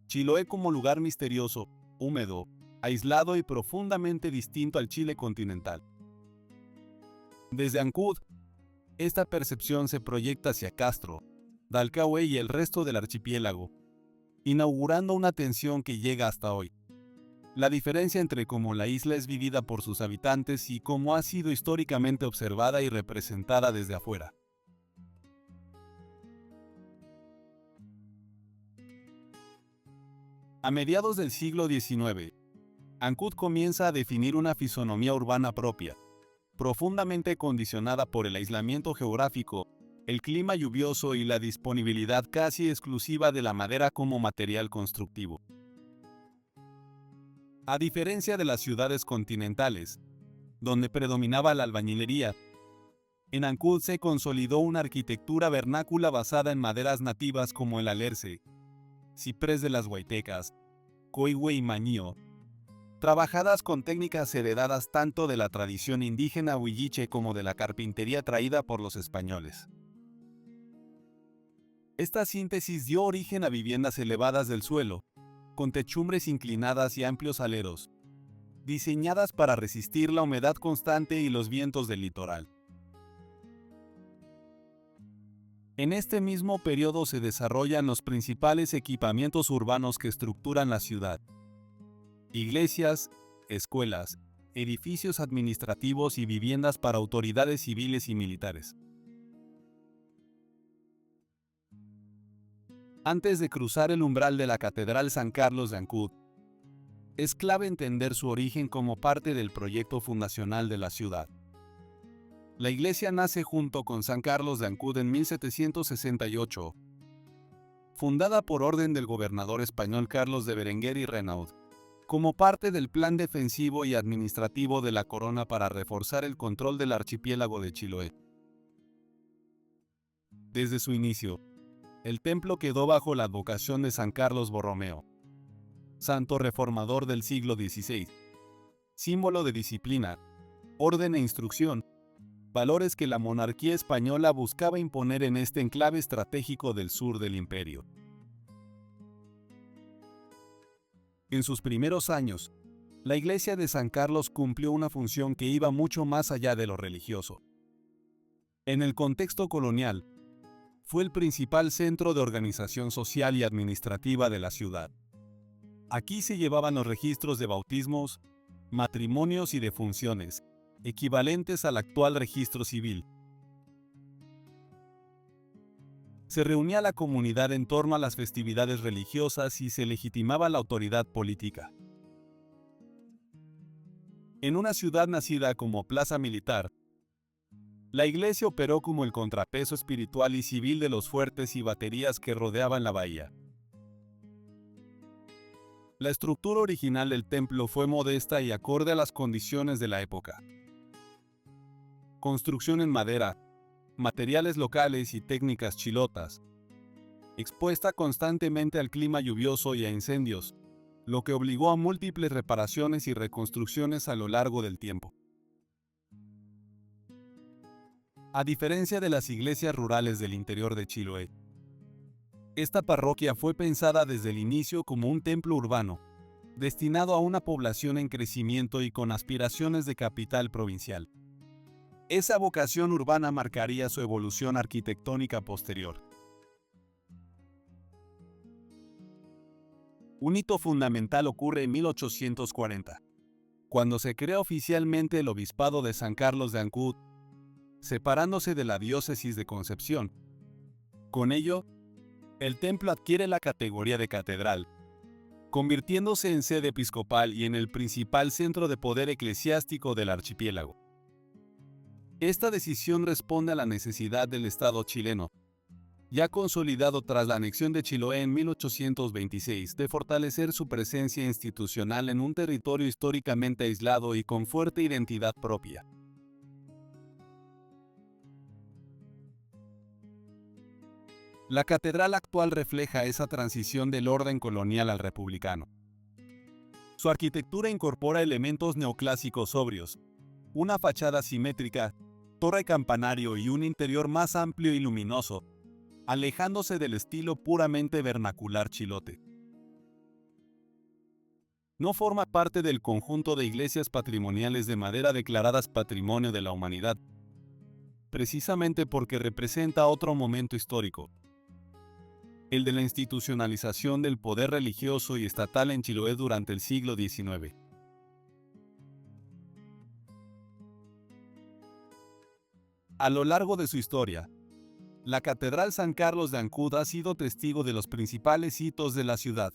Chiloé como lugar misterioso, húmedo, aislado y profundamente distinto al Chile continental. Desde Ancud, esta percepción se proyecta hacia Castro, Dalcahué y el resto del archipiélago, inaugurando una tensión que llega hasta hoy. La diferencia entre cómo la isla es vivida por sus habitantes y cómo ha sido históricamente observada y representada desde afuera. A mediados del siglo XIX, Ancud comienza a definir una fisonomía urbana propia, profundamente condicionada por el aislamiento geográfico, el clima lluvioso y la disponibilidad casi exclusiva de la madera como material constructivo. A diferencia de las ciudades continentales, donde predominaba la albañilería, en Ancud se consolidó una arquitectura vernácula basada en maderas nativas como el alerce, ciprés de las Huaytecas, coihue y mañío, trabajadas con técnicas heredadas tanto de la tradición indígena huilliche como de la carpintería traída por los españoles. Esta síntesis dio origen a viviendas elevadas del suelo, con techumbres inclinadas y amplios aleros, diseñadas para resistir la humedad constante y los vientos del litoral. En este mismo periodo se desarrollan los principales equipamientos urbanos que estructuran la ciudad: iglesias, escuelas, edificios administrativos y viviendas para autoridades civiles y militares. Antes de cruzar el umbral de la Catedral San Carlos de Ancud, es clave entender su origen como parte del proyecto fundacional de la ciudad. La iglesia nace junto con San Carlos de Ancud en 1768, fundada por orden del gobernador español Carlos de Berenguer y Renaud, como parte del plan defensivo y administrativo de la corona para reforzar el control del archipiélago de Chiloé. Desde su inicio, el templo quedó bajo la advocación de San Carlos Borromeo, santo reformador del siglo XVI, símbolo de disciplina, orden e instrucción, valores que la monarquía española buscaba imponer en este enclave estratégico del sur del imperio. En sus primeros años, la iglesia de San Carlos cumplió una función que iba mucho más allá de lo religioso. En el contexto colonial, fue el principal centro de organización social y administrativa de la ciudad. Aquí se llevaban los registros de bautismos, matrimonios y defunciones, equivalentes al actual registro civil. Se reunía la comunidad en torno a las festividades religiosas y se legitimaba la autoridad política. En una ciudad nacida como plaza militar, la iglesia operó como el contrapeso espiritual y civil de los fuertes y baterías que rodeaban la bahía. La estructura original del templo fue modesta y acorde a las condiciones de la época. Construcción en madera, materiales locales y técnicas chilotas, expuesta constantemente al clima lluvioso y a incendios, lo que obligó a múltiples reparaciones y reconstrucciones a lo largo del tiempo. A diferencia de las iglesias rurales del interior de Chiloé, esta parroquia fue pensada desde el inicio como un templo urbano, destinado a una población en crecimiento y con aspiraciones de capital provincial. Esa vocación urbana marcaría su evolución arquitectónica posterior. Un hito fundamental ocurre en 1840, cuando se crea oficialmente el obispado de San Carlos de Ancud, separándose de la diócesis de Concepción. Con ello, el templo adquiere la categoría de catedral, convirtiéndose en sede episcopal y en el principal centro de poder eclesiástico del archipiélago. Esta decisión responde a la necesidad del Estado chileno, ya consolidado tras la anexión de Chiloé en 1826, de fortalecer su presencia institucional en un territorio históricamente aislado y con fuerte identidad propia. La catedral actual refleja esa transición del orden colonial al republicano. Su arquitectura incorpora elementos neoclásicos sobrios, una fachada simétrica, torre campanario y un interior más amplio y luminoso, alejándose del estilo puramente vernacular chilote. No forma parte del conjunto de iglesias patrimoniales de madera declaradas Patrimonio de la Humanidad, precisamente porque representa otro momento histórico, el de la institucionalización del poder religioso y estatal en Chiloé durante el siglo XIX. A lo largo de su historia, la Catedral San Carlos de Ancud ha sido testigo de los principales hitos de la ciudad.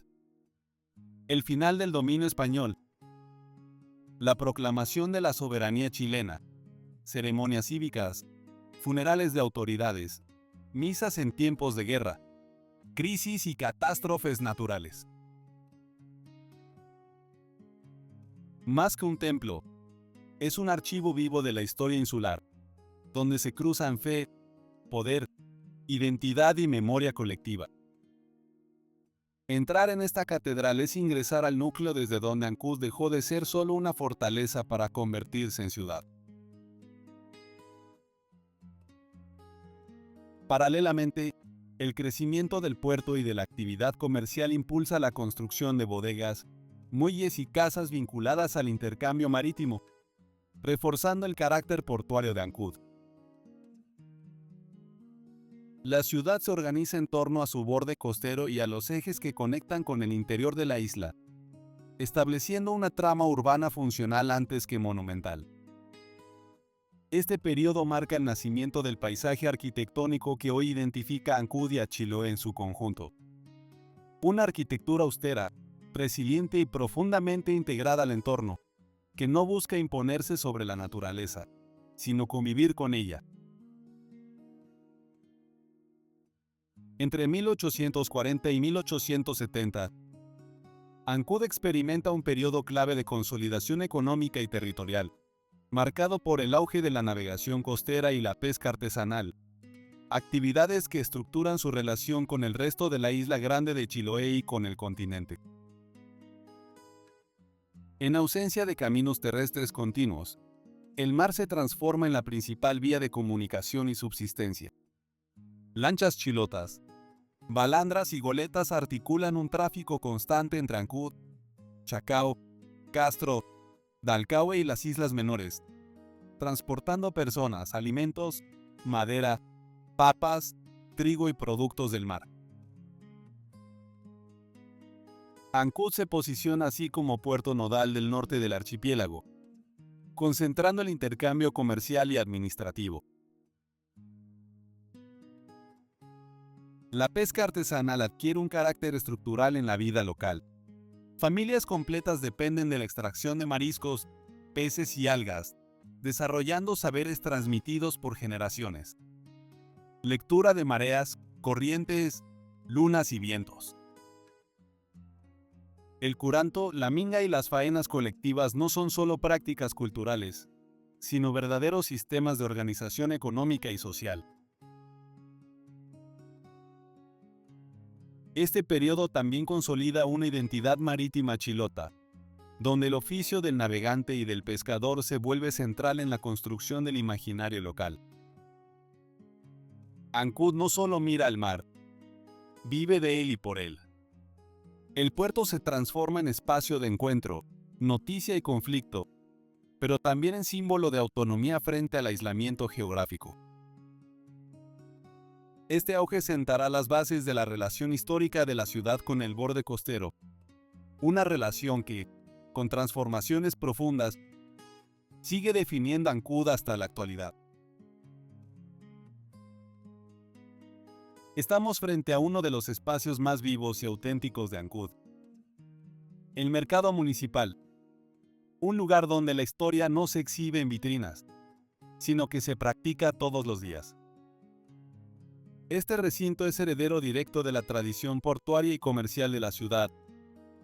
El final del dominio español, la proclamación de la soberanía chilena, ceremonias cívicas, funerales de autoridades, misas en tiempos de guerra, crisis y catástrofes naturales. Más que un templo, es un archivo vivo de la historia insular, donde se cruzan fe, poder, identidad y memoria colectiva. Entrar en esta catedral es ingresar al núcleo desde donde Ancud dejó de ser solo una fortaleza para convertirse en ciudad. Paralelamente, el crecimiento del puerto y de la actividad comercial impulsa la construcción de bodegas, muelles y casas vinculadas al intercambio marítimo, reforzando el carácter portuario de Ancud. La ciudad se organiza en torno a su borde costero y a los ejes que conectan con el interior de la isla, estableciendo una trama urbana funcional antes que monumental. Este periodo marca el nacimiento del paisaje arquitectónico que hoy identifica a Ancud y a Chiloé en su conjunto. Una arquitectura austera, resiliente y profundamente integrada al entorno, que no busca imponerse sobre la naturaleza, sino convivir con ella. Entre 1840 y 1870, Ancud experimenta un periodo clave de consolidación económica y territorial, marcado por el auge de la navegación costera y la pesca artesanal, actividades que estructuran su relación con el resto de la isla grande de Chiloé y con el continente. En ausencia de caminos terrestres continuos, el mar se transforma en la principal vía de comunicación y subsistencia. Lanchas chilotas, balandras y goletas articulan un tráfico constante entre Ancud, Chacao, Castro, Dalcahue y las islas menores, transportando personas, alimentos, madera, papas, trigo y productos del mar. Ancud se posiciona así como puerto nodal del norte del archipiélago, concentrando el intercambio comercial y administrativo. La pesca artesanal adquiere un carácter estructural en la vida local. Familias completas dependen de la extracción de mariscos, peces y algas, desarrollando saberes transmitidos por generaciones. Lectura de mareas, corrientes, lunas y vientos. El curanto, la minga y las faenas colectivas no son solo prácticas culturales, sino verdaderos sistemas de organización económica y social. Este periodo también consolida una identidad marítima chilota, donde el oficio del navegante y del pescador se vuelve central en la construcción del imaginario local. Ancud no solo mira al mar, vive de él y por él. El puerto se transforma en espacio de encuentro, noticia y conflicto, pero también en símbolo de autonomía frente al aislamiento geográfico. Este auge sentará las bases de la relación histórica de la ciudad con el borde costero, una relación que, con transformaciones profundas, sigue definiendo Ancud hasta la actualidad. Estamos frente a uno de los espacios más vivos y auténticos de Ancud. El mercado municipal, un lugar donde la historia no se exhibe en vitrinas, sino que se practica todos los días. Este recinto es heredero directo de la tradición portuaria y comercial de la ciudad,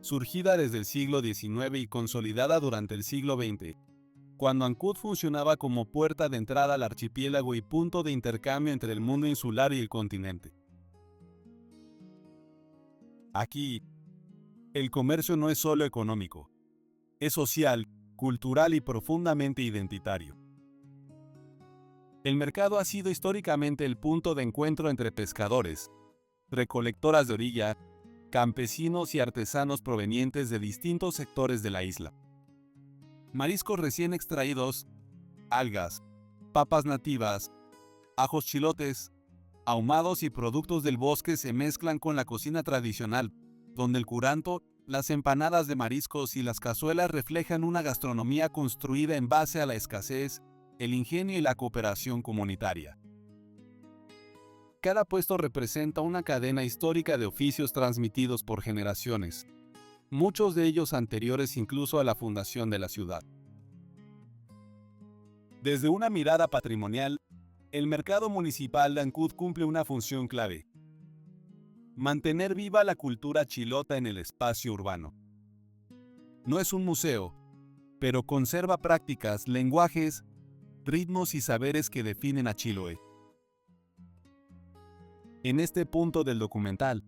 surgida desde el siglo XIX y consolidada durante el siglo XX, cuando Ancud funcionaba como puerta de entrada al archipiélago y punto de intercambio entre el mundo insular y el continente. Aquí, el comercio no es solo económico, es social, cultural y profundamente identitario. El mercado ha sido históricamente el punto de encuentro entre pescadores, recolectoras de orilla, campesinos y artesanos provenientes de distintos sectores de la isla. Mariscos recién extraídos, algas, papas nativas, ajos chilotes, ahumados y productos del bosque se mezclan con la cocina tradicional, donde el curanto, las empanadas de mariscos y las cazuelas reflejan una gastronomía construida en base a la escasez, el ingenio y la cooperación comunitaria. Cada puesto representa una cadena histórica de oficios transmitidos por generaciones, muchos de ellos anteriores incluso a la fundación de la ciudad. Desde una mirada patrimonial, el mercado municipal de Ancud cumple una función clave: mantener viva la cultura chilota en el espacio urbano. No es un museo, pero conserva prácticas, lenguajes, ritmos y saberes que definen a Chiloé. En este punto del documental,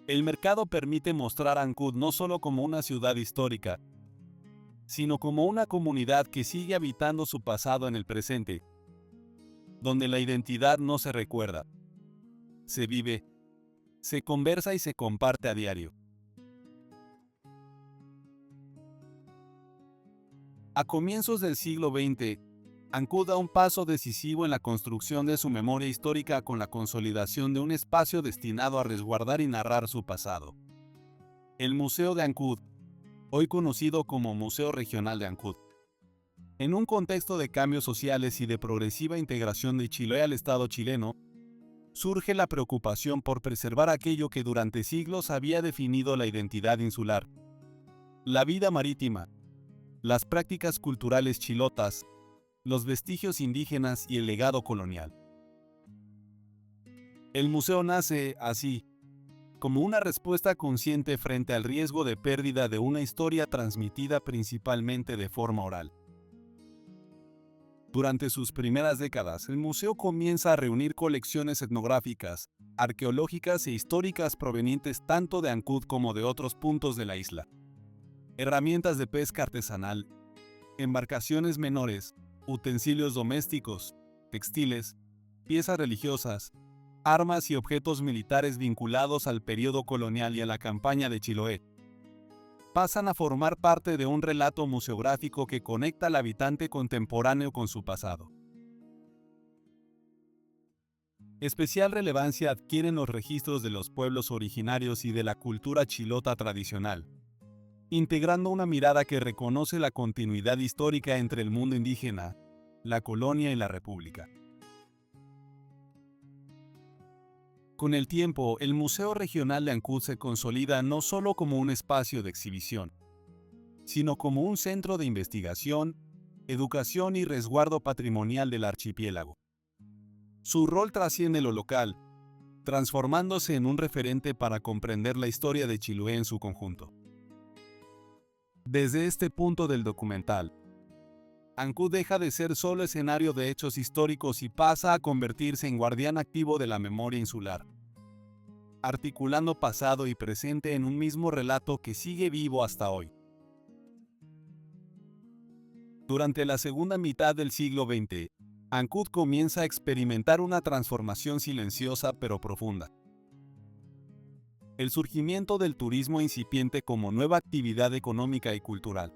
el mercado permite mostrar a Ancud no solo como una ciudad histórica, sino como una comunidad que sigue habitando su pasado en el presente, donde la identidad no se recuerda, se vive, se conversa y se comparte a diario. A comienzos del siglo XX, Ancud da un paso decisivo en la construcción de su memoria histórica con la consolidación de un espacio destinado a resguardar y narrar su pasado. El Museo de Ancud, hoy conocido como Museo Regional de Ancud. En un contexto de cambios sociales y de progresiva integración de Chiloé al Estado chileno, surge la preocupación por preservar aquello que durante siglos había definido la identidad insular. La vida marítima, las prácticas culturales chilotas, los vestigios indígenas y el legado colonial. El museo nace, así, como una respuesta consciente frente al riesgo de pérdida de una historia transmitida principalmente de forma oral. Durante sus primeras décadas, el museo comienza a reunir colecciones etnográficas, arqueológicas e históricas provenientes tanto de Ancud como de otros puntos de la isla. Herramientas de pesca artesanal, embarcaciones menores, utensilios domésticos, textiles, piezas religiosas, armas y objetos militares vinculados al periodo colonial y a la campaña de Chiloé, pasan a formar parte de un relato museográfico que conecta al habitante contemporáneo con su pasado. Especial relevancia adquieren los registros de los pueblos originarios y de la cultura chilota tradicional, integrando una mirada que reconoce la continuidad histórica entre el mundo indígena, la colonia y la república. Con el tiempo, el Museo Regional de Ancud se consolida no solo como un espacio de exhibición, sino como un centro de investigación, educación y resguardo patrimonial del archipiélago. Su rol trasciende lo local, transformándose en un referente para comprender la historia de Chiloé en su conjunto. Desde este punto del documental, Ancud deja de ser solo escenario de hechos históricos y pasa a convertirse en guardián activo de la memoria insular, articulando pasado y presente en un mismo relato que sigue vivo hasta hoy. Durante la segunda mitad del siglo XX, Ancud comienza a experimentar una transformación silenciosa pero profunda. El surgimiento del turismo incipiente como nueva actividad económica y cultural.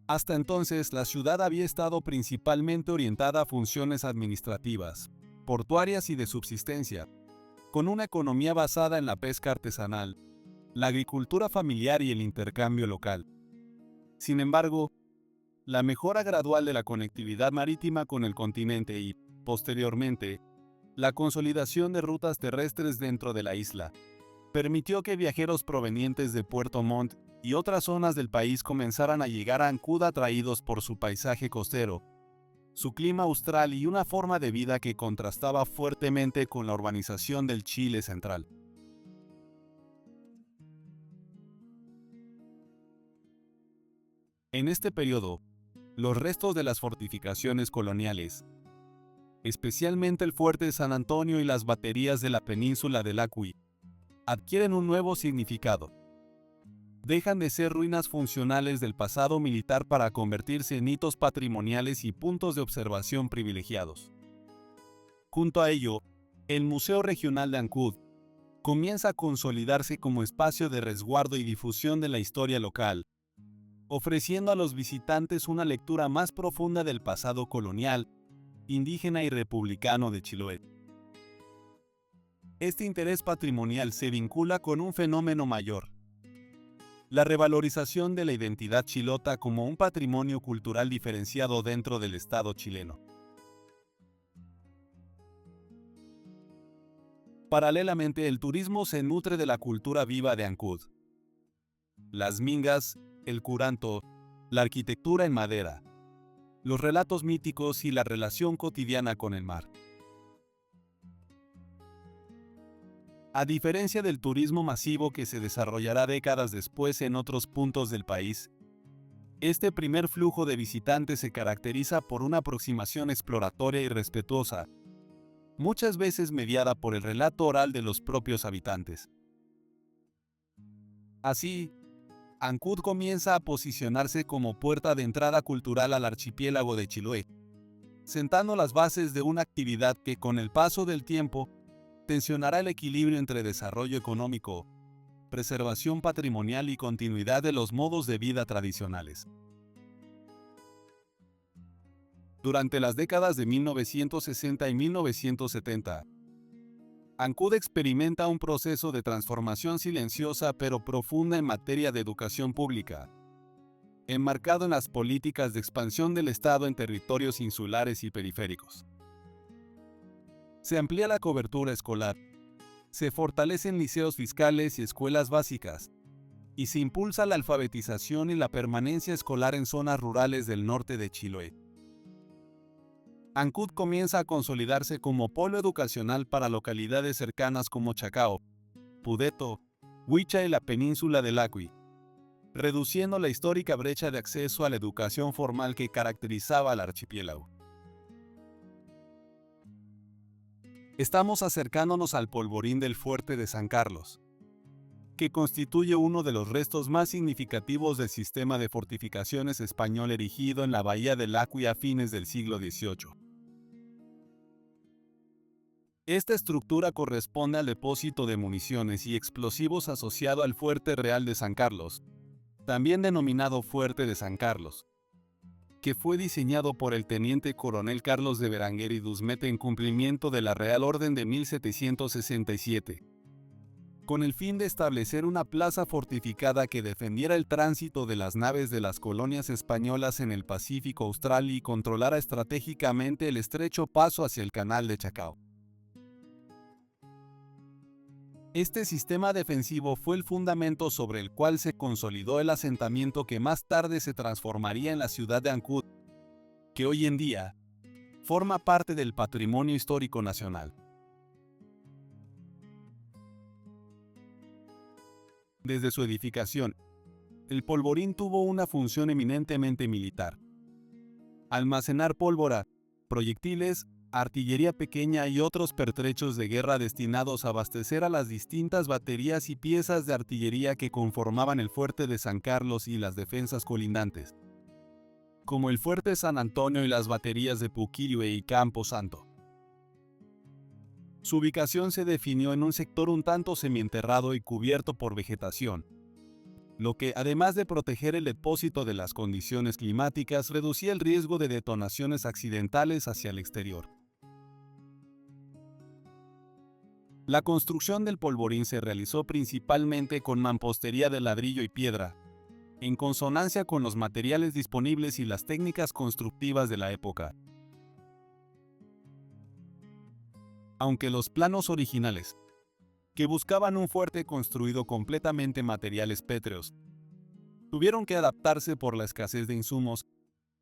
Hasta entonces, la ciudad había estado principalmente orientada a funciones administrativas, portuarias y de subsistencia, con una economía basada en la pesca artesanal, la agricultura familiar y el intercambio local. Sin embargo, la mejora gradual de la conectividad marítima con el continente y, posteriormente, la consolidación de rutas terrestres dentro de la isla, permitió que viajeros provenientes de Puerto Montt y otras zonas del país comenzaran a llegar a Ancud atraídos por su paisaje costero, su clima austral y una forma de vida que contrastaba fuertemente con la urbanización del Chile central. En este periodo, los restos de las fortificaciones coloniales, especialmente el fuerte de San Antonio y las baterías de la península del Acuy, adquieren un nuevo significado. Dejan de ser ruinas funcionales del pasado militar para convertirse en hitos patrimoniales y puntos de observación privilegiados. Junto a ello, el Museo Regional de Ancud comienza a consolidarse como espacio de resguardo y difusión de la historia local, ofreciendo a los visitantes una lectura más profunda del pasado colonial, indígena y republicano de Chiloé. Este interés patrimonial se vincula con un fenómeno mayor: la revalorización de la identidad chilota como un patrimonio cultural diferenciado dentro del Estado chileno. Paralelamente, el turismo se nutre de la cultura viva de Ancud. Las mingas, el curanto, la arquitectura en madera, los relatos míticos y la relación cotidiana con el mar. A diferencia del turismo masivo que se desarrollará décadas después en otros puntos del país, este primer flujo de visitantes se caracteriza por una aproximación exploratoria y respetuosa, muchas veces mediada por el relato oral de los propios habitantes. Así, Ancud comienza a posicionarse como puerta de entrada cultural al archipiélago de Chiloé, sentando las bases de una actividad que con el paso del tiempo tensionará el equilibrio entre desarrollo económico, preservación patrimonial y continuidad de los modos de vida tradicionales. Durante las décadas de 1960 y 1970, Ancud experimenta un proceso de transformación silenciosa pero profunda en materia de educación pública, enmarcado en las políticas de expansión del Estado en territorios insulares y periféricos. Se amplía la cobertura escolar, se fortalecen liceos fiscales y escuelas básicas, y se impulsa la alfabetización y la permanencia escolar en zonas rurales del norte de Chiloé. Ancud comienza a consolidarse como polo educacional para localidades cercanas como Chacao, Pudeto, Huicha y la península del Acui, reduciendo la histórica brecha de acceso a la educación formal que caracterizaba al archipiélago. Estamos acercándonos al polvorín del fuerte de San Carlos, que constituye uno de los restos más significativos del sistema de fortificaciones español erigido en la bahía del Acui a fines del siglo XVIII. Esta estructura corresponde al depósito de municiones y explosivos asociado al Fuerte Real de San Carlos, también denominado Fuerte de San Carlos, que fue diseñado por el teniente coronel Carlos de Berenguer y Dusmete en cumplimiento de la Real Orden de 1767, con el fin de establecer una plaza fortificada que defendiera el tránsito de las naves de las colonias españolas en el Pacífico Austral y controlara estratégicamente el estrecho paso hacia el Canal de Chacao. Este sistema defensivo fue el fundamento sobre el cual se consolidó el asentamiento que más tarde se transformaría en la ciudad de Ancud, que hoy en día forma parte del patrimonio histórico nacional. Desde su edificación, el polvorín tuvo una función eminentemente militar: almacenar pólvora, proyectiles, artillería pequeña y otros pertrechos de guerra destinados a abastecer a las distintas baterías y piezas de artillería que conformaban el fuerte de San Carlos y las defensas colindantes, como el fuerte San Antonio y las baterías de Puquirihue y Campo Santo. Su ubicación se definió en un sector un tanto semienterrado y cubierto por vegetación, lo que, además de proteger el depósito de las condiciones climáticas, reducía el riesgo de detonaciones accidentales hacia el exterior. La construcción del polvorín se realizó principalmente con mampostería de ladrillo y piedra, en consonancia con los materiales disponibles y las técnicas constructivas de la época. Aunque los planos originales, que buscaban un fuerte construido completamente en materiales pétreos, tuvieron que adaptarse por la escasez de insumos,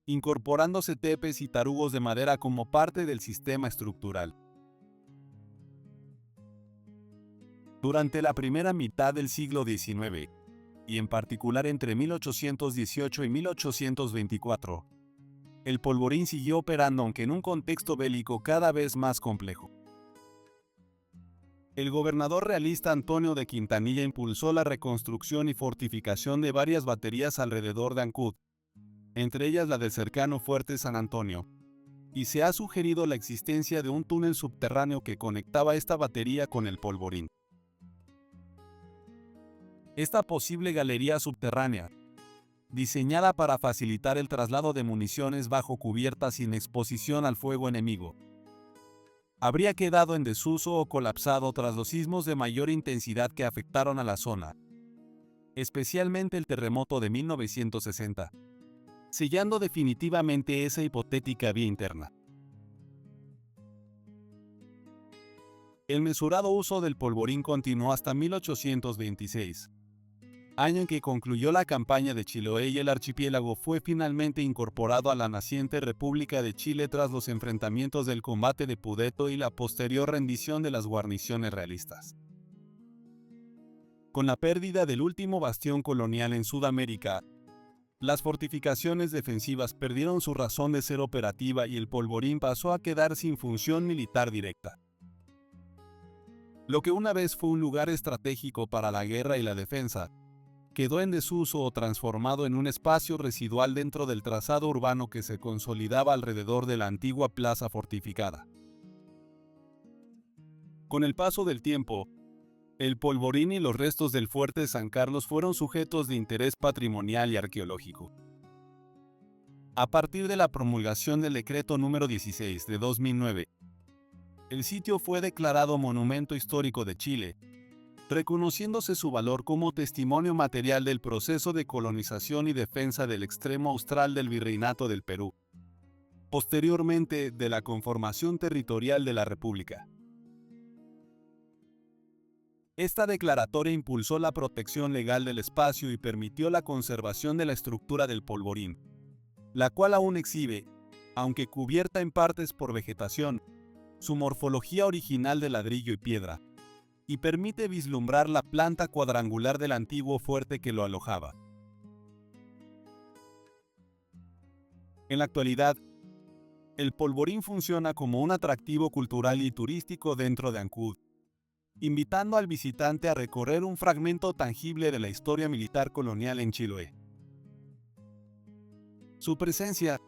incorporándose tepes y tarugos de madera como parte del sistema estructural. Durante la primera mitad del siglo XIX, y en particular entre 1818 y 1824, el polvorín siguió operando aunque en un contexto bélico cada vez más complejo. El gobernador realista Antonio de Quintanilla impulsó la reconstrucción y fortificación de varias baterías alrededor de Ancud, entre ellas la del cercano Fuerte San Antonio, y se ha sugerido la existencia de un túnel subterráneo que conectaba esta batería con el polvorín. Esta posible galería subterránea, diseñada para facilitar el traslado de municiones bajo cubierta sin exposición al fuego enemigo, habría quedado en desuso o colapsado tras los sismos de mayor intensidad que afectaron a la zona, especialmente el terremoto de 1960, sellando definitivamente esa hipotética vía interna. El mesurado uso del polvorín continuó hasta 1826, año en que concluyó la campaña de Chiloé y el archipiélago fue finalmente incorporado a la naciente República de Chile tras los enfrentamientos del combate de Pudeto y la posterior rendición de las guarniciones realistas. Con la pérdida del último bastión colonial en Sudamérica, las fortificaciones defensivas perdieron su razón de ser operativa y el polvorín pasó a quedar sin función militar directa. Lo que una vez fue un lugar estratégico para la guerra y la defensa, quedó en desuso o transformado en un espacio residual dentro del trazado urbano que se consolidaba alrededor de la antigua plaza fortificada. Con el paso del tiempo, el polvorín y los restos del fuerte San Carlos fueron sujetos de interés patrimonial y arqueológico. A partir de la promulgación del decreto número 16 de 2009, el sitio fue declarado Monumento Histórico de Chile, reconociéndose su valor como testimonio material del proceso de colonización y defensa del extremo austral del Virreinato del Perú, posteriormente de la conformación territorial de la República. Esta declaratoria impulsó la protección legal del espacio y permitió la conservación de la estructura del polvorín, la cual aún exhibe, aunque cubierta en partes por vegetación, su morfología original de ladrillo y piedra, y permite vislumbrar la planta cuadrangular del antiguo fuerte que lo alojaba. En la actualidad, el polvorín funciona como un atractivo cultural y turístico dentro de Ancud, invitando al visitante a recorrer un fragmento tangible de la historia militar colonial en Chiloé. Su presencia,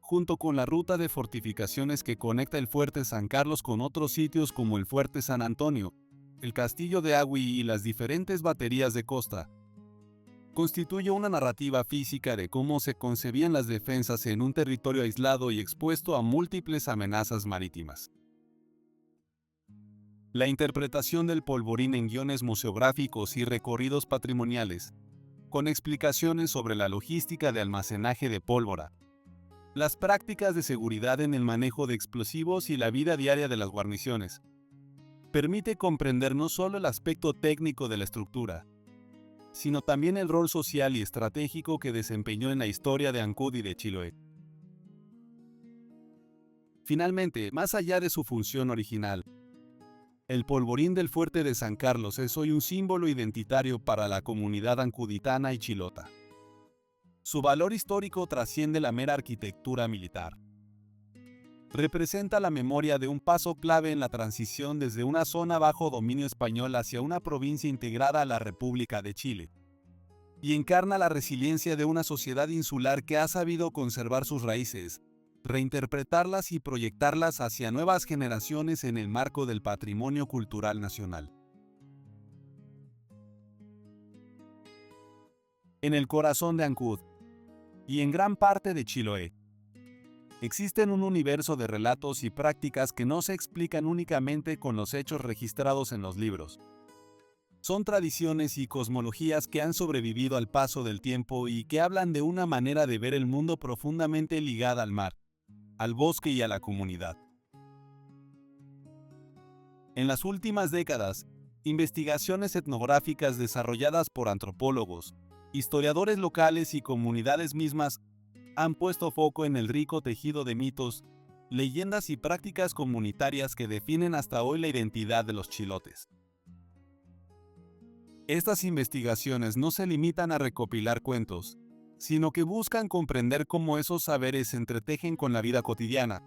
junto con la ruta de fortificaciones que conecta el Fuerte San Carlos con otros sitios como el Fuerte San Antonio, el Castillo de Agüí y las diferentes baterías de costa, constituye una narrativa física de cómo se concebían las defensas en un territorio aislado y expuesto a múltiples amenazas marítimas. La interpretación del polvorín en guiones museográficos y recorridos patrimoniales, con explicaciones sobre la logística de almacenaje de pólvora, las prácticas de seguridad en el manejo de explosivos y la vida diaria de las guarniciones, permite comprender no solo el aspecto técnico de la estructura, sino también el rol social y estratégico que desempeñó en la historia de Ancud y de Chiloé. Finalmente, más allá de su función original, el polvorín del Fuerte de San Carlos es hoy un símbolo identitario para la comunidad ancuditana y chilota. Su valor histórico trasciende la mera arquitectura militar. Representa la memoria de un paso clave en la transición desde una zona bajo dominio español hacia una provincia integrada a la República de Chile, y encarna la resiliencia de una sociedad insular que ha sabido conservar sus raíces, reinterpretarlas y proyectarlas hacia nuevas generaciones en el marco del patrimonio cultural nacional. En el corazón de Ancud, y en gran parte de Chiloé, existen un universo de relatos y prácticas que no se explican únicamente con los hechos registrados en los libros. Son tradiciones y cosmologías que han sobrevivido al paso del tiempo y que hablan de una manera de ver el mundo profundamente ligada al mar, al bosque y a la comunidad. En las últimas décadas, investigaciones etnográficas desarrolladas por antropólogos, historiadores locales y comunidades mismas han puesto foco en el rico tejido de mitos, leyendas y prácticas comunitarias que definen hasta hoy la identidad de los chilotes. Estas investigaciones no se limitan a recopilar cuentos, sino que buscan comprender cómo esos saberes se entretejen con la vida cotidiana,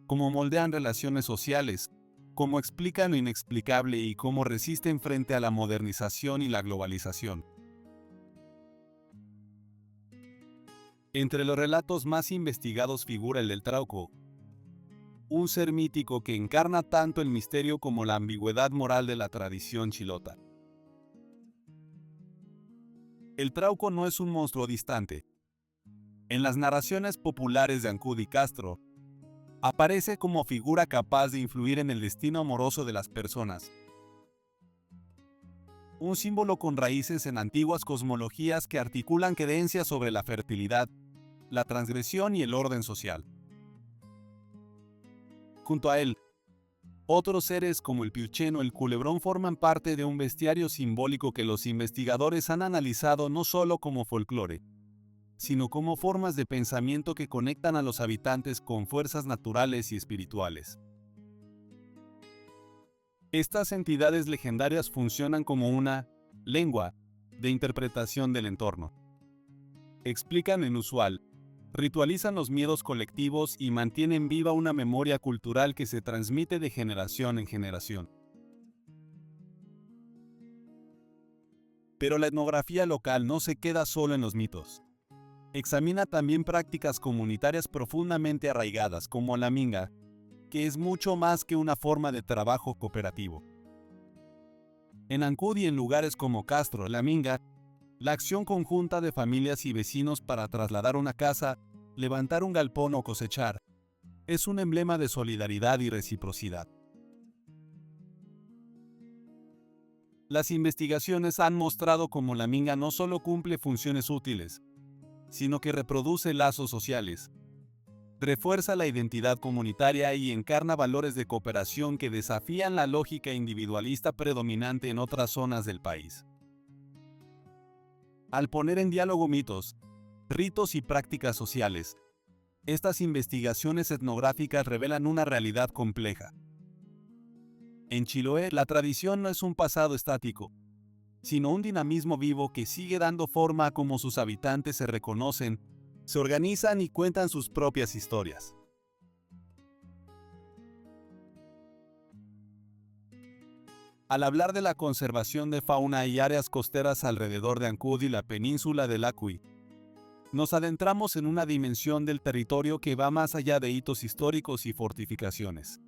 cómo moldean relaciones sociales, cómo explican lo inexplicable y cómo resisten frente a la modernización y la globalización. Entre los relatos más investigados figura el del Trauco, un ser mítico que encarna tanto el misterio como la ambigüedad moral de la tradición chilota. El Trauco no es un monstruo distante. En las narraciones populares de Ancud y Castro, aparece como figura capaz de influir en el destino amoroso de las personas. Un símbolo con raíces en antiguas cosmologías que articulan creencias sobre la fertilidad, la transgresión y el orden social. Junto a él, otros seres como el piucheno o el culebrón forman parte de un bestiario simbólico que los investigadores han analizado no solo como folclore, sino como formas de pensamiento que conectan a los habitantes con fuerzas naturales y espirituales. Estas entidades legendarias funcionan como una lengua de interpretación del entorno. Explican lo inusual, ritualizan los miedos colectivos y mantienen viva una memoria cultural que se transmite de generación en generación. Pero la etnografía local no se queda solo en los mitos. Examina también prácticas comunitarias profundamente arraigadas como la minga, que es mucho más que una forma de trabajo cooperativo. En Ancud y en lugares como Castro, la minga, la acción conjunta de familias y vecinos para trasladar una casa, levantar un galpón o cosechar, es un emblema de solidaridad y reciprocidad. Las investigaciones han mostrado cómo la minga no solo cumple funciones útiles, sino que reproduce lazos sociales, refuerza la identidad comunitaria y encarna valores de cooperación que desafían la lógica individualista predominante en otras zonas del país. Al poner en diálogo mitos, ritos y prácticas sociales, estas investigaciones etnográficas revelan una realidad compleja. En Chiloé, la tradición no es un pasado estático, sino un dinamismo vivo que sigue dando forma a cómo sus habitantes se reconocen, se organizan y cuentan sus propias historias. Al hablar de la conservación de fauna y áreas costeras alrededor de Ancud y la península del Acuy, nos adentramos en una dimensión del territorio que va más allá de hitos históricos y fortificaciones.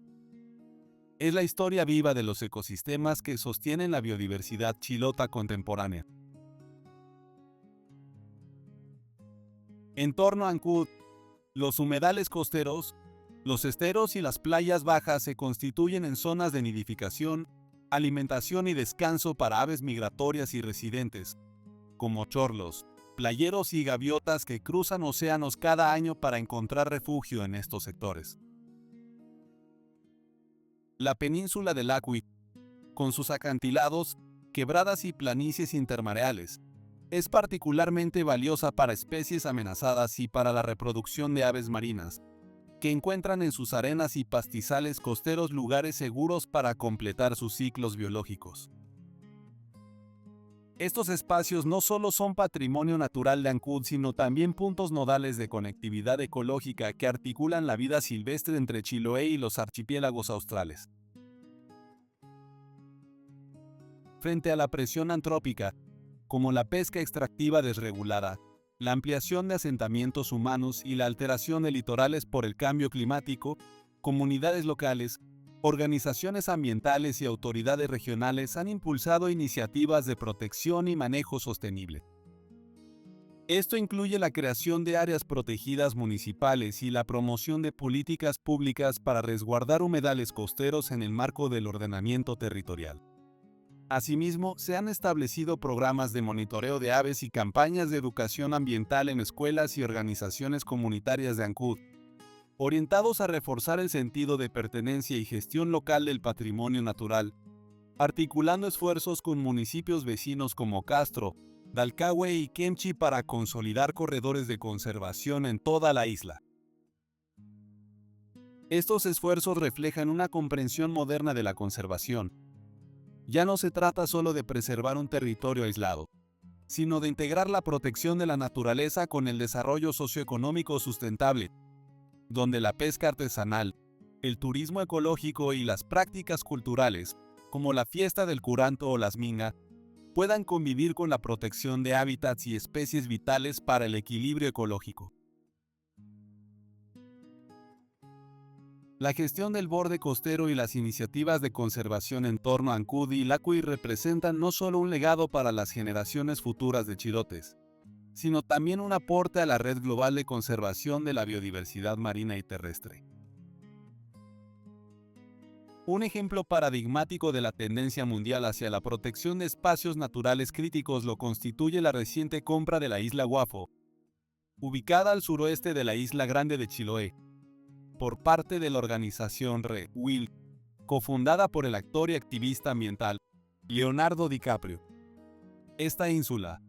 Es la historia viva de los ecosistemas que sostienen la biodiversidad chilota contemporánea. En torno a Ancud, los humedales costeros, los esteros y las playas bajas se constituyen en zonas de nidificación, alimentación y descanso para aves migratorias y residentes, como chorlos, playeros y gaviotas que cruzan océanos cada año para encontrar refugio en estos sectores. La península del Acuy, con sus acantilados, quebradas y planicies intermareales, es particularmente valiosa para especies amenazadas y para la reproducción de aves marinas, que encuentran en sus arenas y pastizales costeros lugares seguros para completar sus ciclos biológicos. Estos espacios no solo son patrimonio natural de Ancud, sino también puntos nodales de conectividad ecológica que articulan la vida silvestre entre Chiloé y los archipiélagos australes. Frente a la presión antrópica, como la pesca extractiva desregulada, la ampliación de asentamientos humanos y la alteración de litorales por el cambio climático, comunidades locales, organizaciones ambientales y autoridades regionales han impulsado iniciativas de protección y manejo sostenible. Esto incluye la creación de áreas protegidas municipales y la promoción de políticas públicas para resguardar humedales costeros en el marco del ordenamiento territorial. Asimismo, se han establecido programas de monitoreo de aves y campañas de educación ambiental en escuelas y organizaciones comunitarias de Ancud, orientados a reforzar el sentido de pertenencia y gestión local del patrimonio natural, articulando esfuerzos con municipios vecinos como Castro, Dalcahue y Kemchi para consolidar corredores de conservación en toda la isla. Estos esfuerzos reflejan una comprensión moderna de la conservación. Ya no se trata solo de preservar un territorio aislado, sino de integrar la protección de la naturaleza con el desarrollo socioeconómico sustentable, donde la pesca artesanal, el turismo ecológico y las prácticas culturales, como la fiesta del curanto o las minga, puedan convivir con la protección de hábitats y especies vitales para el equilibrio ecológico. La gestión del borde costero y las iniciativas de conservación en torno a Ancud y Lacuy representan no solo un legado para las generaciones futuras de chilotes, sino también un aporte a la red global de conservación de la biodiversidad marina y terrestre. Un ejemplo paradigmático de la tendencia mundial hacia la protección de espacios naturales críticos lo constituye la reciente compra de la isla Guafo, ubicada al suroeste de la isla Grande de Chiloé, por parte de la organización Re-Will, cofundada por el actor y activista ambiental Leonardo DiCaprio. Esta ínsula,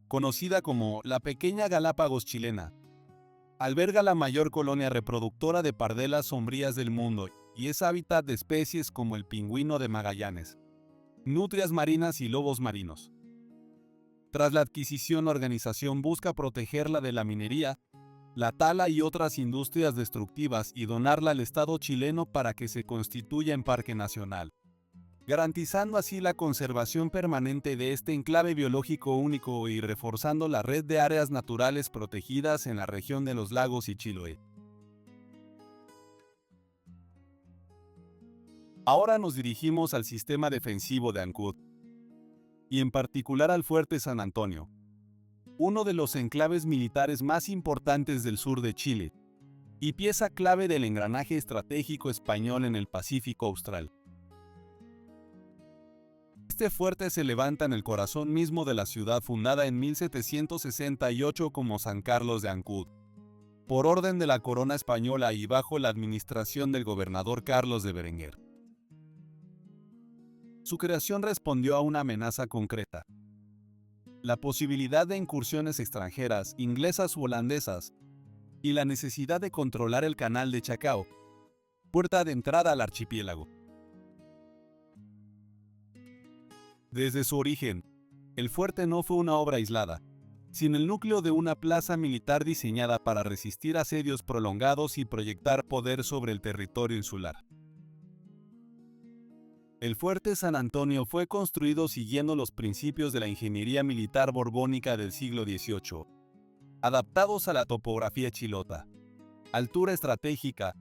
conocida como la Pequeña Galápagos chilena, alberga la mayor colonia reproductora de pardelas sombrías del mundo y es hábitat de especies como el pingüino de Magallanes, nutrias marinas y lobos marinos. Tras la adquisición, la organización busca protegerla de la minería, la tala y otras industrias destructivas y donarla al Estado chileno para que se constituya en parque nacional, garantizando así la conservación permanente de este enclave biológico único y reforzando la red de áreas naturales protegidas en la región de los lagos y Chiloé. Ahora nos dirigimos al sistema defensivo de Ancud, y en particular al Fuerte San Antonio, uno de los enclaves militares más importantes del sur de Chile, y pieza clave del engranaje estratégico español en el Pacífico Austral. Este fuerte se levanta en el corazón mismo de la ciudad fundada en 1768 como San Carlos de Ancud, por orden de la corona española y bajo la administración del gobernador Carlos de Berenguer. Su creación respondió a una amenaza concreta: la posibilidad de incursiones extranjeras, inglesas u holandesas, y la necesidad de controlar el canal de Chacao, puerta de entrada al archipiélago. Desde su origen, el fuerte no fue una obra aislada, sino el núcleo de una plaza militar diseñada para resistir asedios prolongados y proyectar poder sobre el territorio insular. El fuerte San Antonio fue construido siguiendo los principios de la ingeniería militar borbónica del siglo XVIII, adaptados a la topografía chilota, altura estratégica,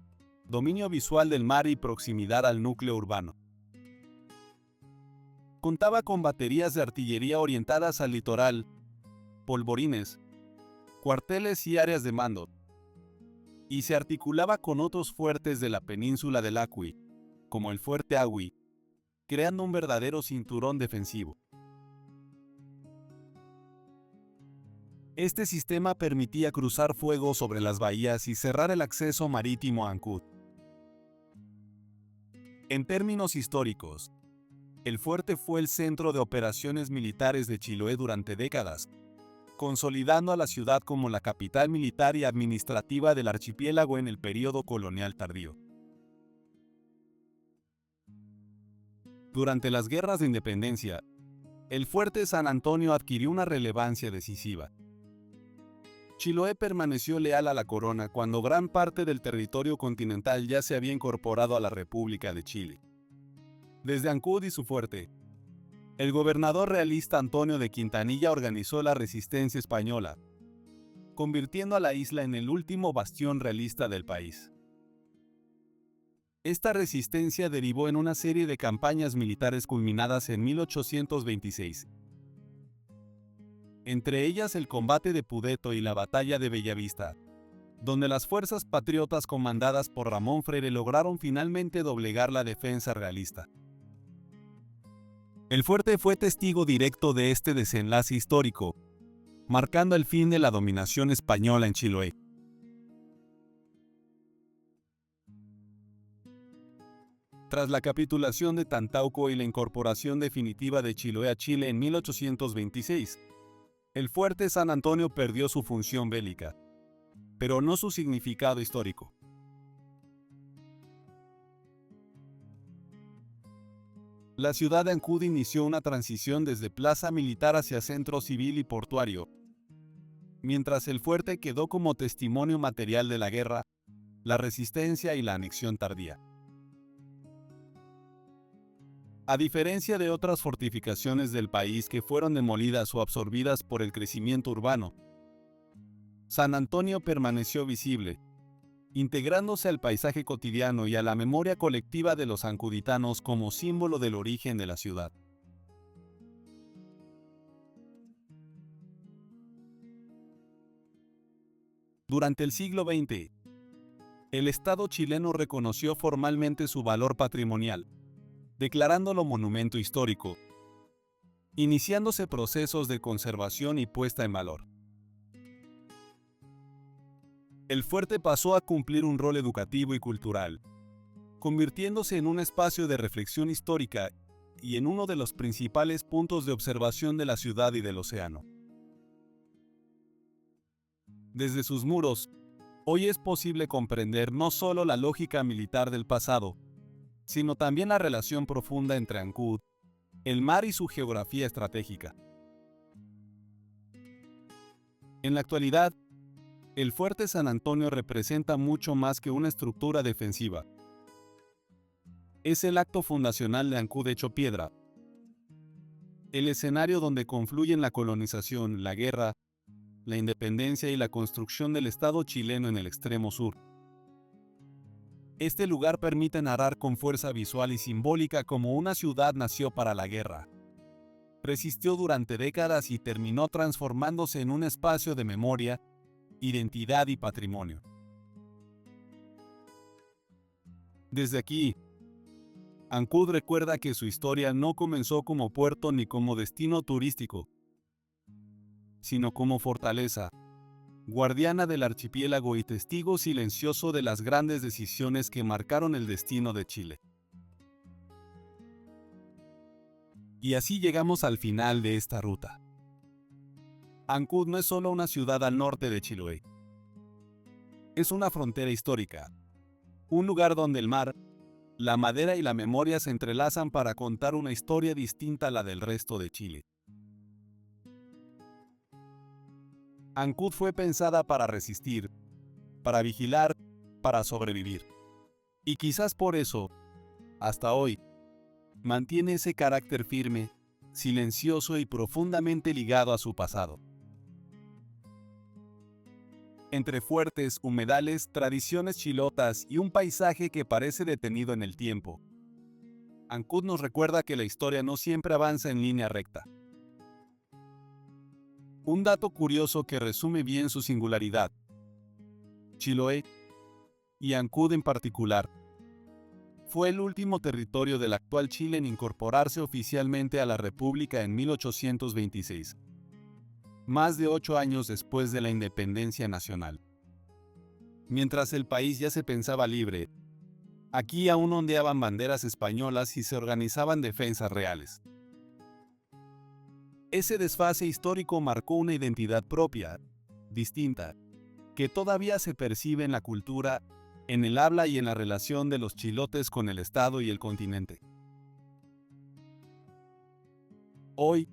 dominio visual del mar y proximidad al núcleo urbano. Contaba con baterías de artillería orientadas al litoral, polvorines, cuarteles y áreas de mando, y se articulaba con otros fuertes de la península del Acui, como el Fuerte Agüi, creando un verdadero cinturón defensivo. Este sistema permitía cruzar fuego sobre las bahías y cerrar el acceso marítimo a Ancud. En términos históricos, el fuerte fue el centro de operaciones militares de Chiloé durante décadas, consolidando a la ciudad como la capital militar y administrativa del archipiélago en el período colonial tardío. Durante las guerras de independencia, el fuerte San Antonio adquirió una relevancia decisiva. Chiloé permaneció leal a la corona cuando gran parte del territorio continental ya se había incorporado a la República de Chile. Desde Ancud y su fuerte, el gobernador realista Antonio de Quintanilla organizó la resistencia española, convirtiendo a la isla en el último bastión realista del país. Esta resistencia derivó en una serie de campañas militares culminadas en 1826. Entre ellas el combate de Pudeto y la batalla de Bellavista, donde las fuerzas patriotas comandadas por Ramón Freire lograron finalmente doblegar la defensa realista. El fuerte fue testigo directo de este desenlace histórico, marcando el fin de la dominación española en Chiloé. Tras la capitulación de Tantauco y la incorporación definitiva de Chiloé a Chile en 1826, el fuerte San Antonio perdió su función bélica, pero no su significado histórico. La ciudad de Ancud inició una transición desde plaza militar hacia centro civil y portuario, mientras el fuerte quedó como testimonio material de la guerra, la resistencia y la anexión tardía. A diferencia de otras fortificaciones del país que fueron demolidas o absorbidas por el crecimiento urbano, San Antonio permaneció visible, integrándose al paisaje cotidiano y a la memoria colectiva de los ancuditanos como símbolo del origen de la ciudad. Durante el siglo XX, el Estado chileno reconoció formalmente su valor patrimonial, declarándolo monumento histórico, iniciándose procesos de conservación y puesta en valor. El fuerte pasó a cumplir un rol educativo y cultural, convirtiéndose en un espacio de reflexión histórica y en uno de los principales puntos de observación de la ciudad y del océano. Desde sus muros, hoy es posible comprender no solo la lógica militar del pasado, sino también la relación profunda entre Ancud, el mar y su geografía estratégica. En la actualidad, el fuerte San Antonio representa mucho más que una estructura defensiva. Es el acto fundacional de Ancud hecho piedra, el escenario donde confluyen la colonización, la guerra, la independencia y la construcción del Estado chileno en el extremo sur. Este lugar permite narrar con fuerza visual y simbólica cómo una ciudad nació para la guerra, resistió durante décadas y terminó transformándose en un espacio de memoria, identidad y patrimonio. Desde aquí, Ancud recuerda que su historia no comenzó como puerto ni como destino turístico, sino como fortaleza, guardiana del archipiélago y testigo silencioso de las grandes decisiones que marcaron el destino de Chile. Y así llegamos al final de esta ruta. Ancud no es solo una ciudad al norte de Chiloé. Es una frontera histórica, un lugar donde el mar, la madera y la memoria se entrelazan para contar una historia distinta a la del resto de Chile. Ancud fue pensada para resistir, para vigilar, para sobrevivir. Y quizás por eso, hasta hoy, mantiene ese carácter firme, silencioso y profundamente ligado a su pasado. Entre fuertes, humedales, tradiciones chilotas y un paisaje que parece detenido en el tiempo, Ancud nos recuerda que la historia no siempre avanza en línea recta. Un dato curioso que resume bien su singularidad. Chiloé, y Ancud en particular, fue el último territorio del actual Chile en incorporarse oficialmente a la República en 1826, más de 8 años después de la independencia nacional. Mientras el país ya se pensaba libre, aquí aún ondeaban banderas españolas y se organizaban defensas reales. Ese desfase histórico marcó una identidad propia, distinta, que todavía se percibe en la cultura, en el habla y en la relación de los chilotes con el Estado y el continente. Hoy,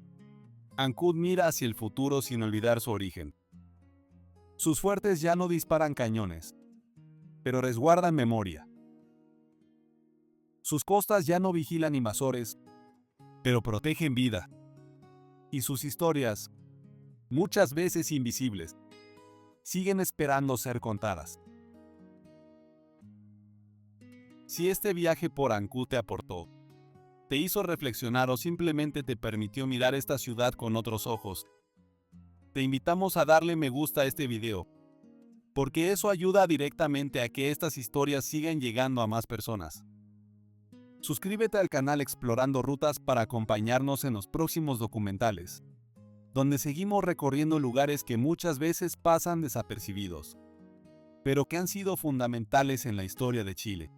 Ancud mira hacia el futuro sin olvidar su origen. Sus fuertes ya no disparan cañones, pero resguardan memoria. Sus costas ya no vigilan invasores, pero protegen vida. Y sus historias, muchas veces invisibles, siguen esperando ser contadas. Si este viaje por Ancud te aportó, te hizo reflexionar o simplemente te permitió mirar esta ciudad con otros ojos, te invitamos a darle me gusta a este video, porque eso ayuda directamente a que estas historias sigan llegando a más personas. Suscríbete al canal Explorando Rutas para acompañarnos en los próximos documentales, donde seguimos recorriendo lugares que muchas veces pasan desapercibidos, pero que han sido fundamentales en la historia de Chile.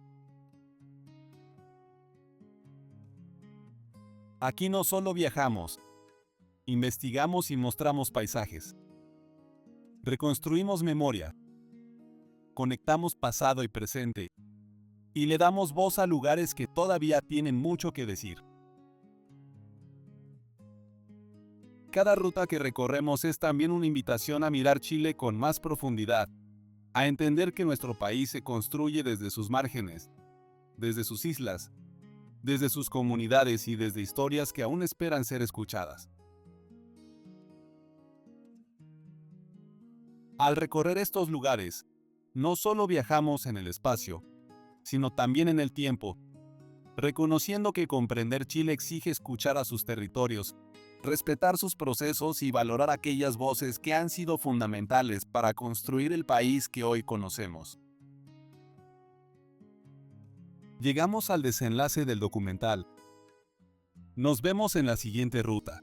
Aquí no solo viajamos, investigamos y mostramos paisajes. Reconstruimos memoria, conectamos pasado y presente, y le damos voz a lugares que todavía tienen mucho que decir. Cada ruta que recorremos es también una invitación a mirar Chile con más profundidad, a entender que nuestro país se construye desde sus márgenes, desde sus islas, desde sus comunidades y desde historias que aún esperan ser escuchadas. Al recorrer estos lugares, no solo viajamos en el espacio, sino también en el tiempo, reconociendo que comprender Chile exige escuchar a sus territorios, respetar sus procesos y valorar aquellas voces que han sido fundamentales para construir el país que hoy conocemos. Llegamos al desenlace del documental. Nos vemos en la siguiente ruta.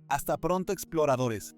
Hasta pronto, exploradores.